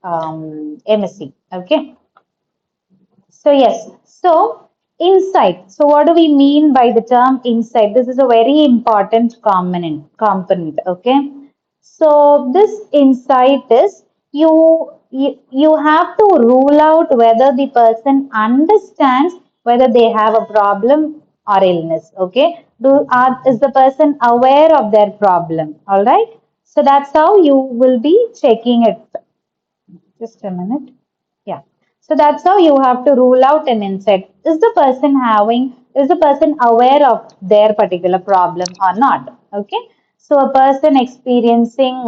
MSc. Okay. So yes, so insight. So what do we mean by the term insight? This is a very important component. Okay. So this insight is you have to rule out whether the person understands whether they have a problem or illness. Okay. Is the person aware of their problem? All right. So that's how you will be checking it. Just a minute. Yeah. So that's how you have to rule out an insight. Is the person aware of their particular problem or not? Okay. So a person experiencing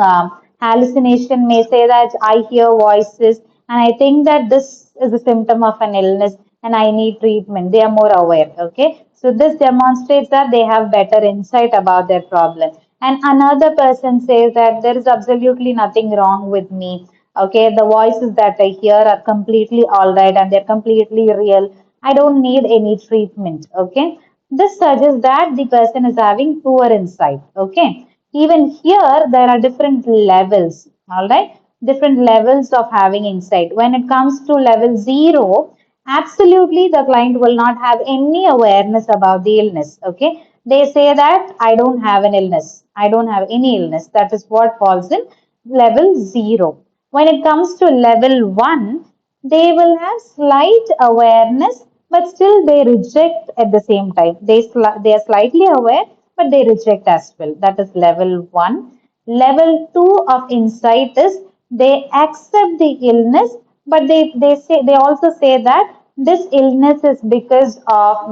hallucination may say that I hear voices and I think that this is a symptom of an illness and I need treatment. They are more aware. Okay. So this demonstrates that they have better insight about their problem. And another person says that there is absolutely nothing wrong with me. Okay, the voices that I hear are completely all right and they're completely real. I don't need any treatment. Okay, this suggests that the person is having poor insight. Okay, even here there are different levels. All right, different levels of having insight. When it comes to level zero, absolutely the client will not have any awareness about the illness. Okay, they say that I don't have an illness, I don't have any illness. That is what falls in level zero. When it comes to level 1, they will have slight awareness, but still they reject at the same time. They are slightly aware, but they reject as well. That is level 1. Level 2 of insight is they accept the illness, but they also say that this illness is because of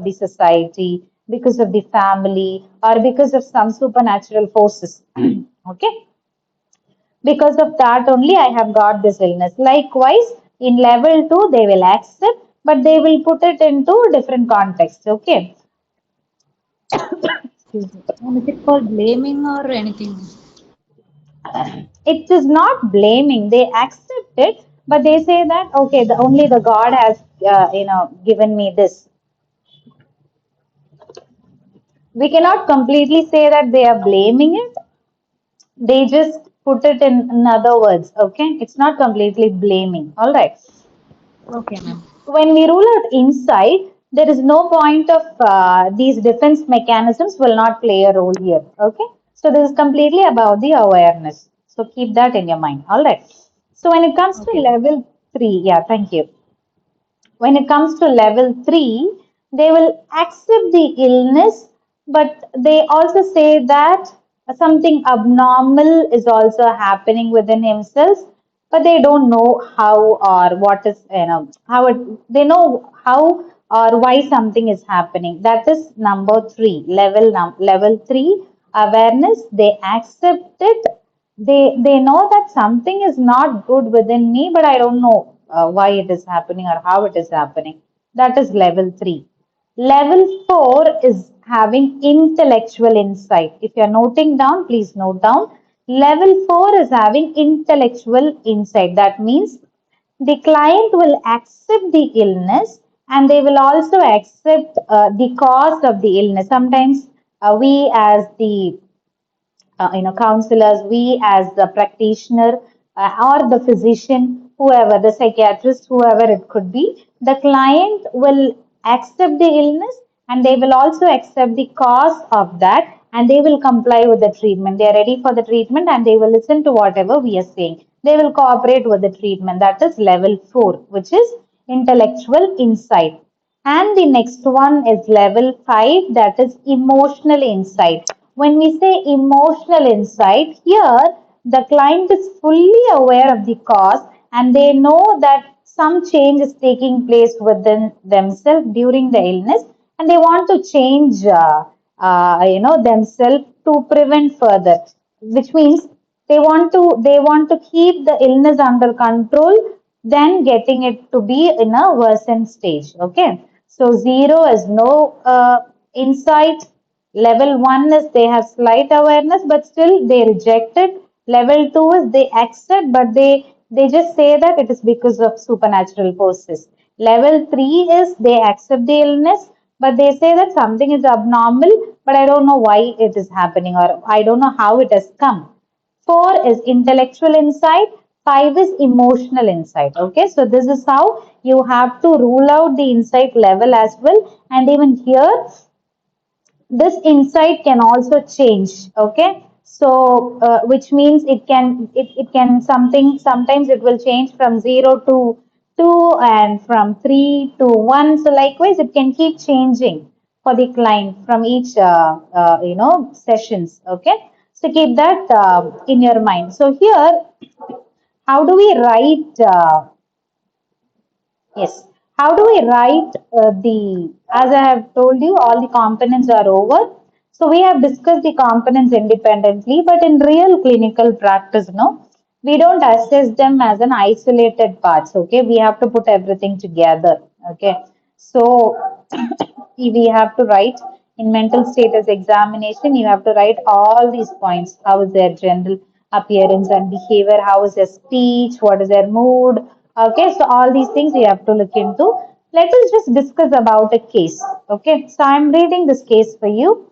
the society, because of the family, or because of some supernatural forces. Okay, because of that only I have got this illness. Likewise, in level 2, they will accept, but they will put it into different context. Okay. Excuse me. And is it called blaming or anything? It is not blaming. They accept it, but they say that, okay, only the God has, given me this. We cannot completely say that they are blaming it. They just put it in other words. Okay. It's not completely blaming. All right. Okay, ma'am. When we rule out insight, there is no point of these defense mechanisms will not play a role here. Okay, so this is completely about the awareness. So keep that in your mind. All right. So when it comes to Okay, ma'am. level 3, yeah, thank you. When it comes to level 3, they will accept the illness, but they also say that something abnormal is also happening within himself, but they don't know how or what is, how it, they know how or why something is happening. That is number 3, level 3 awareness. They accept it, they know that something is not good within me, but I don't know why it is happening or how it is happening. That is level 3. Level 4 is having intellectual insight. If you're noting down, please note down. Level 4 is having intellectual insight. That means the client will accept the illness and they will also accept the cause of the illness. Sometimes we as the counselors, we as the practitioner or the physician, whoever, the psychiatrist, whoever it could be, the client will accept the illness and they will also accept the cause of that and they will comply with the treatment. They are ready for the treatment and they will listen to whatever we are saying. They will cooperate with the treatment. That is level 4, which is intellectual insight. And the next one is level 5, that is emotional insight. When we say emotional insight, here the client is fully aware of the cause and they know that some change is taking place within themselves during the illness and they want to change themselves to prevent further, which means they want to keep the illness under control than getting it to be in a worsened stage. Okay, so 0 is no insight. Level 1 is they have slight awareness but still they reject it. Level 2 is they accept but they just say that it is because of supernatural forces. Level 3 is they accept the illness but they say that something is abnormal but I don't know why it is happening or I don't know how it has come. 4 is intellectual insight. 5 is emotional insight. Okay, so this is how you have to rule out the insight level as well. And even here, this insight can also change. Okay, so which means it can something sometimes it will change from 0 to 2 and from 3 to 1. So likewise, it can keep changing for the client from each sessions. Okay, so keep that in your mind. So here, how do we write? Yes. How do we write as I have told you, all the components are over. So we have discussed the components independently, but in real clinical practice, no, we don't assess them as an isolated parts. Okay, we have to put everything together. Okay, so we have to write in mental status examination, you have to write all these points. How is their general appearance and behavior? How is their speech? What is their mood? Okay, so all these things you have to look into. Let us just discuss about a case. Okay, so I'm reading this case for you.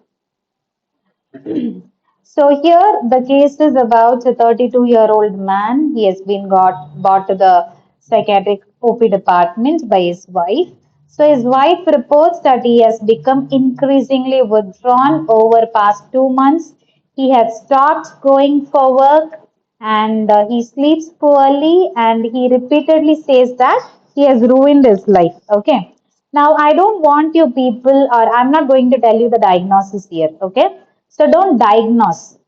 So here the case is about a 32-year-old man. He has been brought to the psychiatric OP department by his wife. So his wife reports that he has become increasingly withdrawn over past 2 months. He has stopped going for work and he sleeps poorly and he repeatedly says that he has ruined his life. Okay. Now, I don't want you people, or I'm not going to tell you the diagnosis here, okay? So don't diagnose.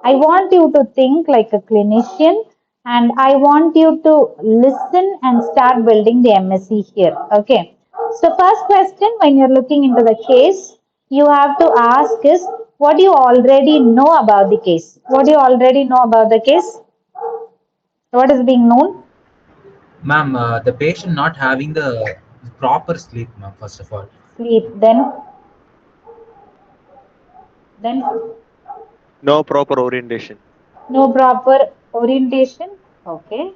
I want you to think like a clinician and I want you to listen and start building the MSc here, okay? So, first question when you're looking into the case, you have to ask is what do you already know about the case? What do you already know about the case? What is being known? Ma'am, the patient not having the proper sleep, ma'am, first of all. Sleep. Then No proper orientation. no proper orientation. Okay.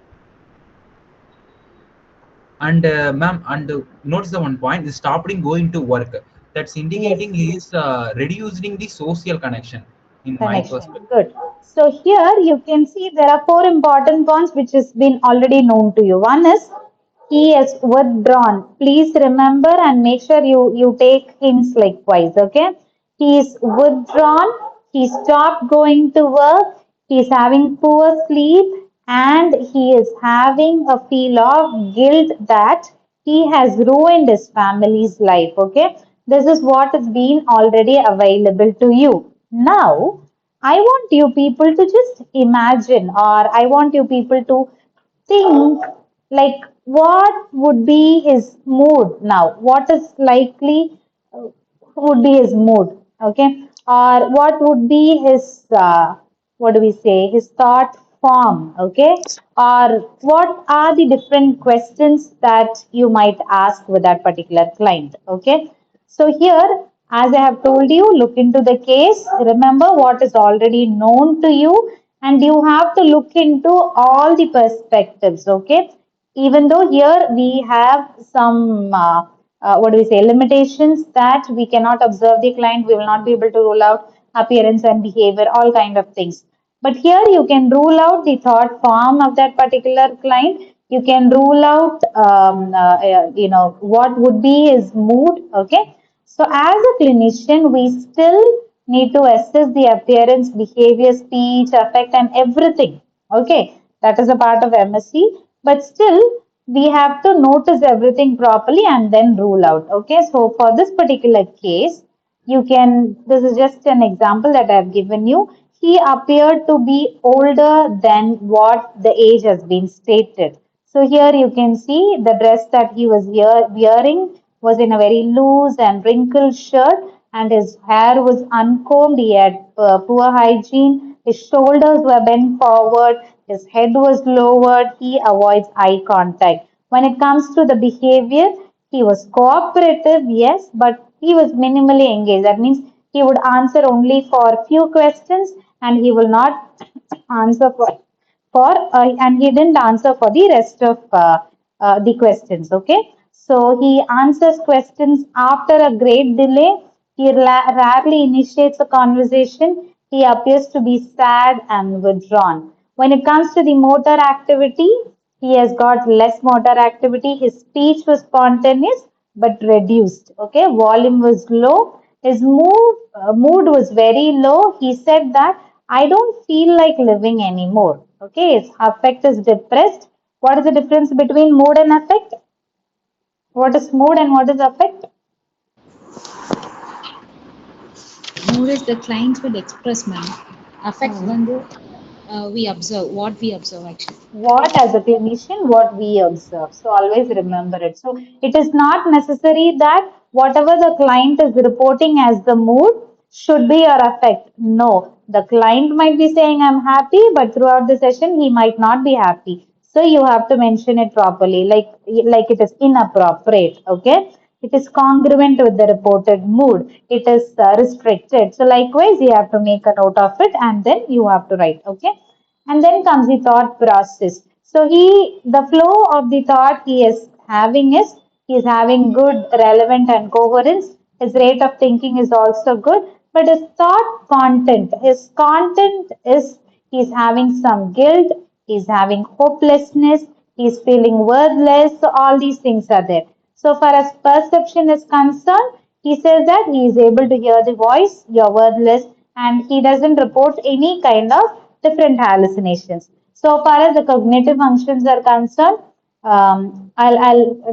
And ma'am, and notice the one point is stopping going to work. That's Yes. indicating he is reducing the social connection, in my Connection. perspective. Good. So here you can see there are four important points which has been already known to you. One is he is withdrawn. Please remember and make sure you take hints likewise. Okay. He is withdrawn. He stopped going to work. He is having poor sleep and he is having a feel of guilt that he has ruined his family's life. Okay. This is what has been already available to you. Now, I want you people to just imagine, or I want you people to think like what would be his mood now? What is likely would be his mood? Okay, or what would be his what do we say? His thought form? Okay, or what are the different questions that you might ask with that particular client? Okay, So here, as I have told you, look into the case, remember what is already known to you, and you have to look into all the perspectives, okay? Even though here we have some what do we say, limitations, that we cannot observe the client, we will not be able to rule out appearance and behavior, all kind of things. But here you can rule out the thought form of that particular client. You can rule out, what would be his mood. Okay. So as a clinician, we still need to assess the appearance, behavior, speech, affect, and everything. Okay. That is a part of MSc. But still, we have to notice everything properly and then rule out. Okay. So for this particular case, you can, this is just an example that I have given you. He appeared to be older than what the age has been stated. So here you can see the dress that he was wearing was in a very loose and wrinkled shirt, and his hair was uncombed. He had poor hygiene. His shoulders were bent forward. His head was lowered. He avoids eye contact. When it comes to the behavior, he was cooperative, yes, but he was minimally engaged. That means he would answer only for few questions, and he will not answer and he didn't answer for the rest of the questions. Okay, so he answers questions after a great delay. He rarely initiates a conversation. He appears to be sad and withdrawn. When it comes to the motor activity, he has got less motor activity. His speech was spontaneous but reduced. Okay, volume was low. His mood was very low. He said that I don't feel like living anymore. Okay, his affect is depressed. What is the difference between mood and affect? What is mood and what is affect? Mood is the clients will express, ma'am. Affect வந்து we observe, what we observe actually. What, as a clinician, what we observe. So always remember it. So it is not necessary that whatever the client is reporting as the mood should be your affect. No, the client might be saying I'm happy, but throughout the session he might not be happy. So you have to mention it properly, like it is inappropriate. Okay, it is congruent with the reported mood. It is restricted. So likewise you have to make a note of it and then you have to write. Okay, and then comes the thought process. So the flow of the thought he is having is, he is having good relevant and coherence. His rate of thinking is also good, but his content is, he is having some guilt, he is having hopelessness, he is feeling worthless. So all these things are there. So far as perception is concerned, he says that he is able to hear the voice, you're worthless, and he doesn't report any kind of different hallucinations. So far as the cognitive functions are concerned,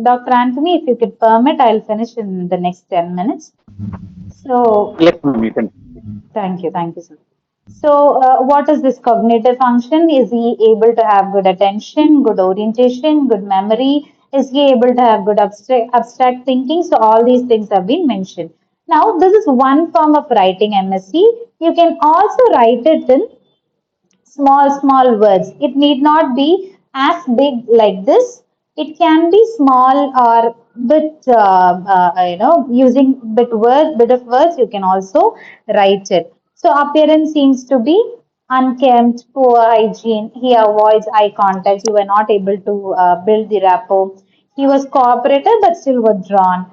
Dr. Anthony, if you could permit, I'll finish in the next 10 minutes. So, Yes, ma'am, you can. thank you, sir. So, what is this cognitive function? Is he able to have good attention, good orientation, good memory? Is he able to have good abstract thinking? So, all these things have been mentioned. Now, this is one form of writing MSc. You can also write it in small words. It need not be as big like this. It can be small or bit using bit of words. You can also write it. So appearance seems to be unkempt, poor hygiene. He avoids eye contact. You were not able to build the rapport. He was cooperative but still withdrawn.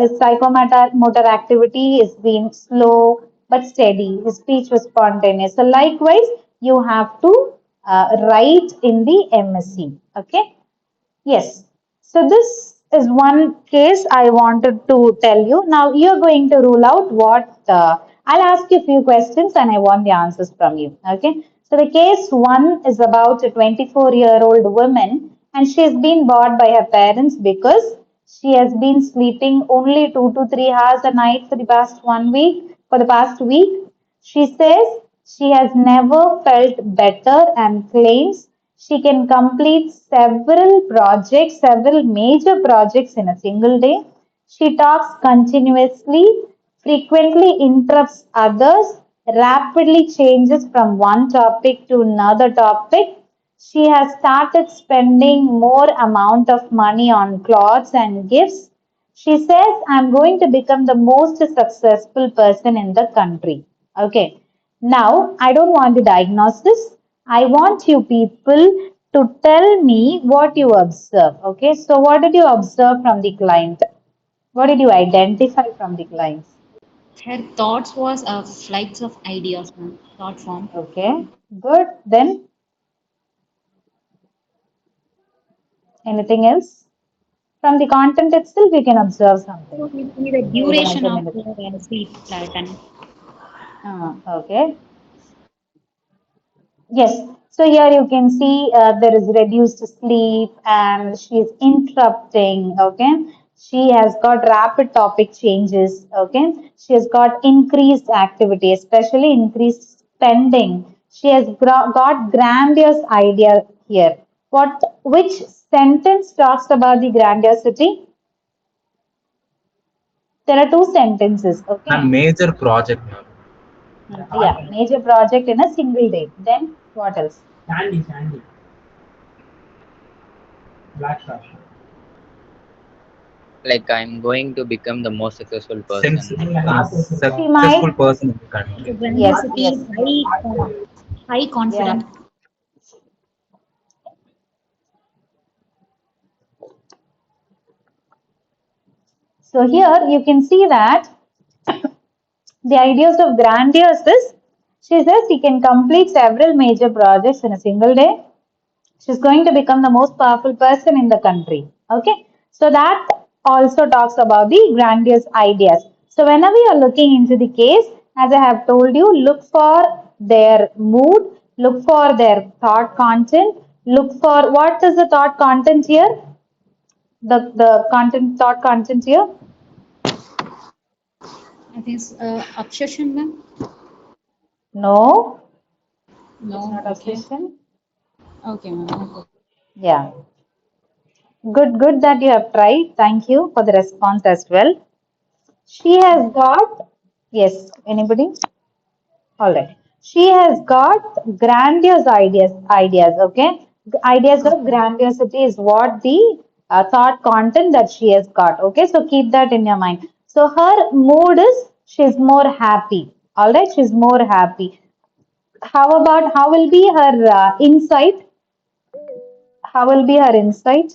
His psychomotor activity is being slow but steady. His speech was spontaneous. So likewise, you have to write in the MSc. Okay. Yes. So this is one case I wanted to tell you. Now you're going to rule out what I'll ask you a few questions and I want the answers from you. Okay. So the case one is about a 24-year-old woman and she has been bought by her parents because she has been sleeping only 2 to 3 hours a night for the past 1 week. For the past week, she says she has never felt better and claims she can complete several major projects in a single day. She talks continuously, frequently interrupts others, rapidly changes from one topic to another topic. She has started spending more amount of money on clothes and gifts. She says, I'm going to become the most successful person in the country. Okay. Now, I don't want to diagnose this. I want you people to tell me what you observe. Okay. So, what did you observe from the client? What did you identify from the clients? Her thoughts was flights of ideas, ma'am. Thought form. Okay. Good. Then, anything else? From the content itself, we can observe something. So we see the Maybe one or duration two of minutes. her sleep pattern. Okay. Yes. So here you can see there is reduced sleep and she is interrupting. Okay. She has got rapid topic changes. Okay. She has got increased activity, especially increased spending. She has got grandiose idea here. Which sentence talks about the grandiosity? There are two sentences. Ma'am, Okay. major project, ma'am. Yeah. Major project in a single day. Then what else? Like I'm going to become the most successful person. She Successful might. person in the The country. Yes. grandiosity, Yes. high Yeah. confidence. So here you can see that the ideas of grandiose is she says she can complete several major projects in a single day. She's going to become the most powerful person in the country. Okay. So that also talks about the grandiose ideas. So whenever you are looking into the case, as I have told you, look for their mood, look for their thought content, look for what is the thought content here? The content thought content here? I think obsession, ma'am. No, it's No, not okay. obsession. Okay, ma'am. Okay. Yeah. Good that you have tried. Thank you for the response as well. She has got, yes, anybody? All right. She has got grandiose ideas, okay? Ideas of grandiosity is what the thought content that she has got, okay? So keep that in your mind. So her mood is she's more happy, all right? She's more happy. How about how will be her insight? How will be her insight?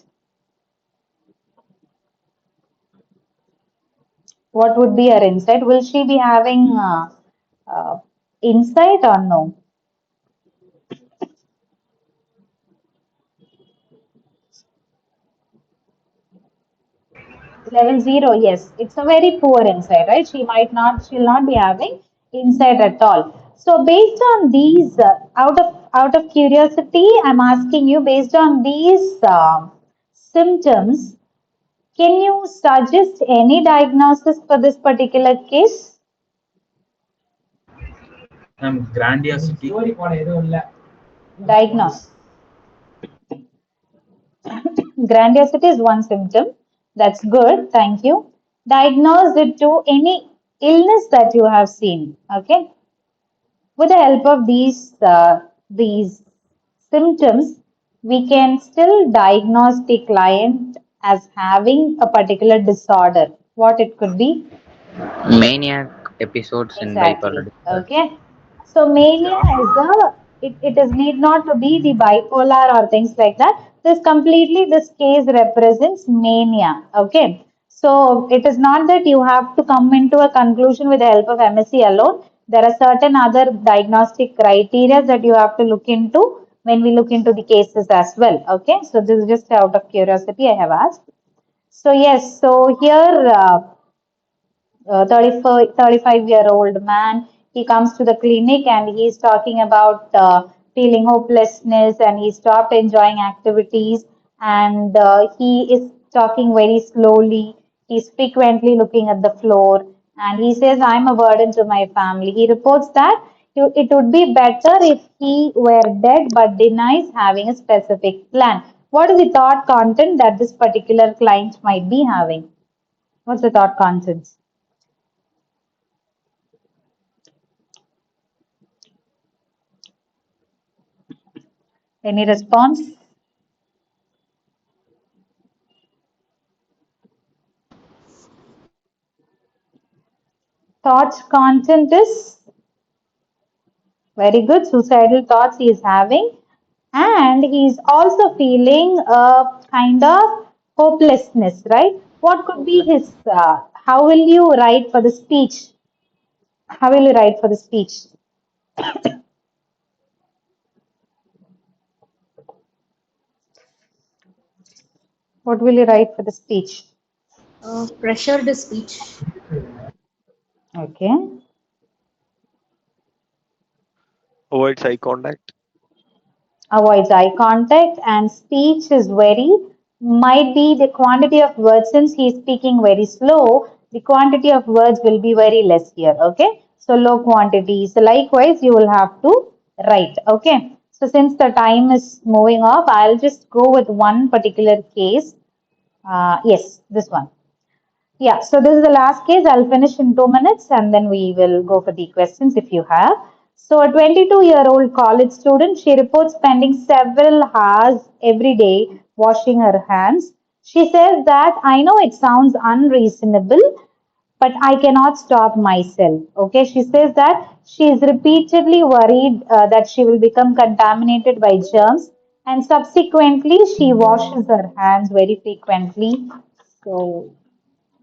What would be her insight? Will she be having insight or no? Level zero, yes. It's a very poor insight, right? She'll not be having insight at all. So based on these, out of curiosity, I'm asking you, based on these symptoms, can you suggest any diagnosis for this particular case? Grandiosity. Diagnose. Grandiosity is one symptom. That's good. Thank you. Diagnose it to any illness that you have seen. Okay. With the help of these symptoms, we can still diagnose the client as having a particular disorder. What it could be? Maniac episodes in bipolar Exactly. disorder. Okay. So mania is it is need not to be the bipolar or things like that. This case represents mania. Okay. So it is not that you have to come into a conclusion with the help of MSc alone. There are certain other diagnostic criteria that you have to look into when we look into the cases as well. Okay. So this is just out of curiosity I have asked. So yes, so here 35-year-old man. He comes to the clinic and he's talking about feeling hopelessness and he stopped enjoying activities and he is talking very slowly. He's frequently looking at the floor and he says, I'm a burden to my family. He reports that it would be better if he were dead but denies having a specific plan. What is the thought content that this particular client might be having? What's the thought content? Any response? thought content is very good. Suicidal thoughts he is having, and he's also feeling a kind of hopelessness, right? What could be his? How will you write for the speech? How will you write for the speech? What will you write for the speech? Pressured speech. Okay. Avoids eye contact. Avoids eye contact, and speech is very, might be the quantity of words, since he is speaking very slow, the quantity of words will be very less here. Okay. So low quantity. So likewise, you will have to write. Okay. So since the time is moving off, I'll just go with one particular case. Yes, this one. Yeah, so this is the last case. I'll finish in 2 minutes and then we will go for the questions if you have. So, a 22-year-old college student, she reports spending several hours every day washing her hands. She says that I know it sounds unreasonable, but I cannot stop myself. Okay, she says that she is repeatedly worried that she will become contaminated by germs, and subsequently, she washes her hands very frequently. So,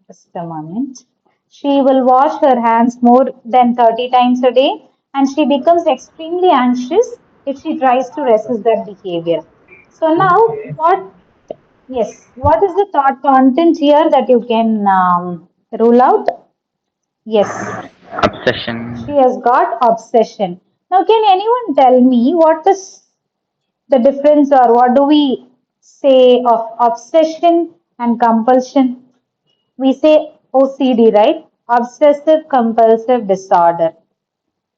just a moment. She will wash her hands more than 30 times a day, and she becomes extremely anxious if she tries to resist that behavior. So now, what is the thought content here that you can rule out? Yes, she Obsession. has got obsession. Now, can anyone tell me what is the difference, or what do we say of obsession and compulsion? We say OCD, right? Obsessive compulsive disorder.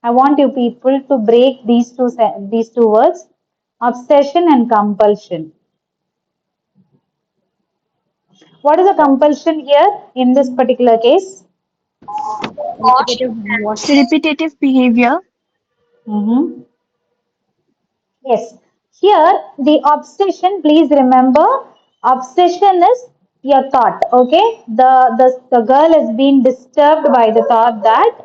I want you people to break these two words, obsession and compulsion. What is a compulsion here in this particular case? Repetitive handwash. Repetitive behavior. Mhm. Yes. Here, the obsession, please remember, obsession is your thought, okay? The girl has been disturbed by the thought that,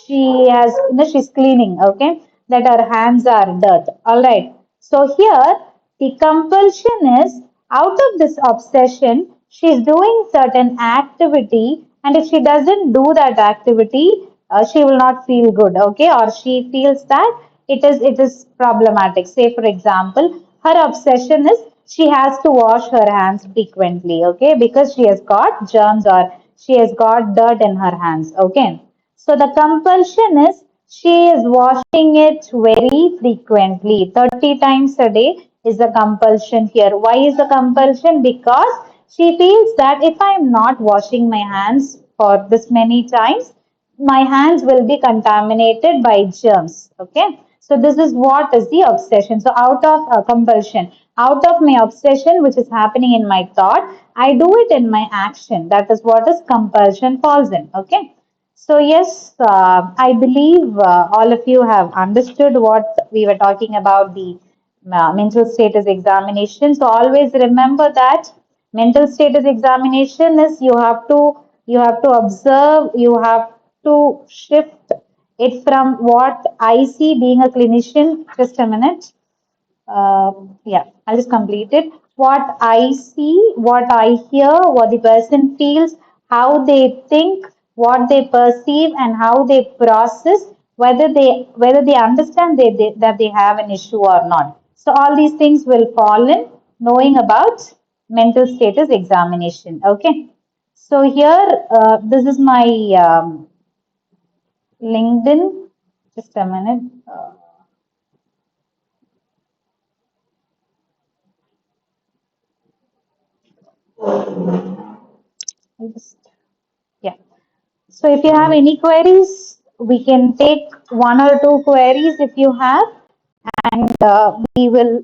she has, she's cleaning, okay, that her hands are dirt. All right, so here the compulsion is, out of this obsession, she's doing certain activity, and if she doesn't do that activity, she will not feel good, okay, or she feels that it is problematic. Say for example, her obsession is she has to wash her hands frequently, okay, because she has got germs or she has got dirt in her hands, okay. So the compulsion is she is washing it very frequently. 30 times a day is the compulsion here. Why is the compulsion? Because she feels that if I am not washing my hands for this many times, my hands will be contaminated by germs. Okay. So this is what is the obsession. So out of compulsion, out of my obsession, which is happening in my thought, I do it in my action. That is what is compulsion falls in. Okay. So yes, I believe all of you have understood what we were talking about, the mental status examination. So always remember that mental status examination is, you have to observe, you have to shift it from what I see being a clinician. Just a minute. Yeah, I'll just complete it. What I see, what I hear, what the person feels, how they think, what they perceive, and how they process, whether they understand that they have an issue or not. So all these things will fall in knowing about mental status examination. Okay. So here, this is my LinkedIn. Just a minute. I'll just, yeah. So if you have any queries, we can take one or two queries if you have, and we will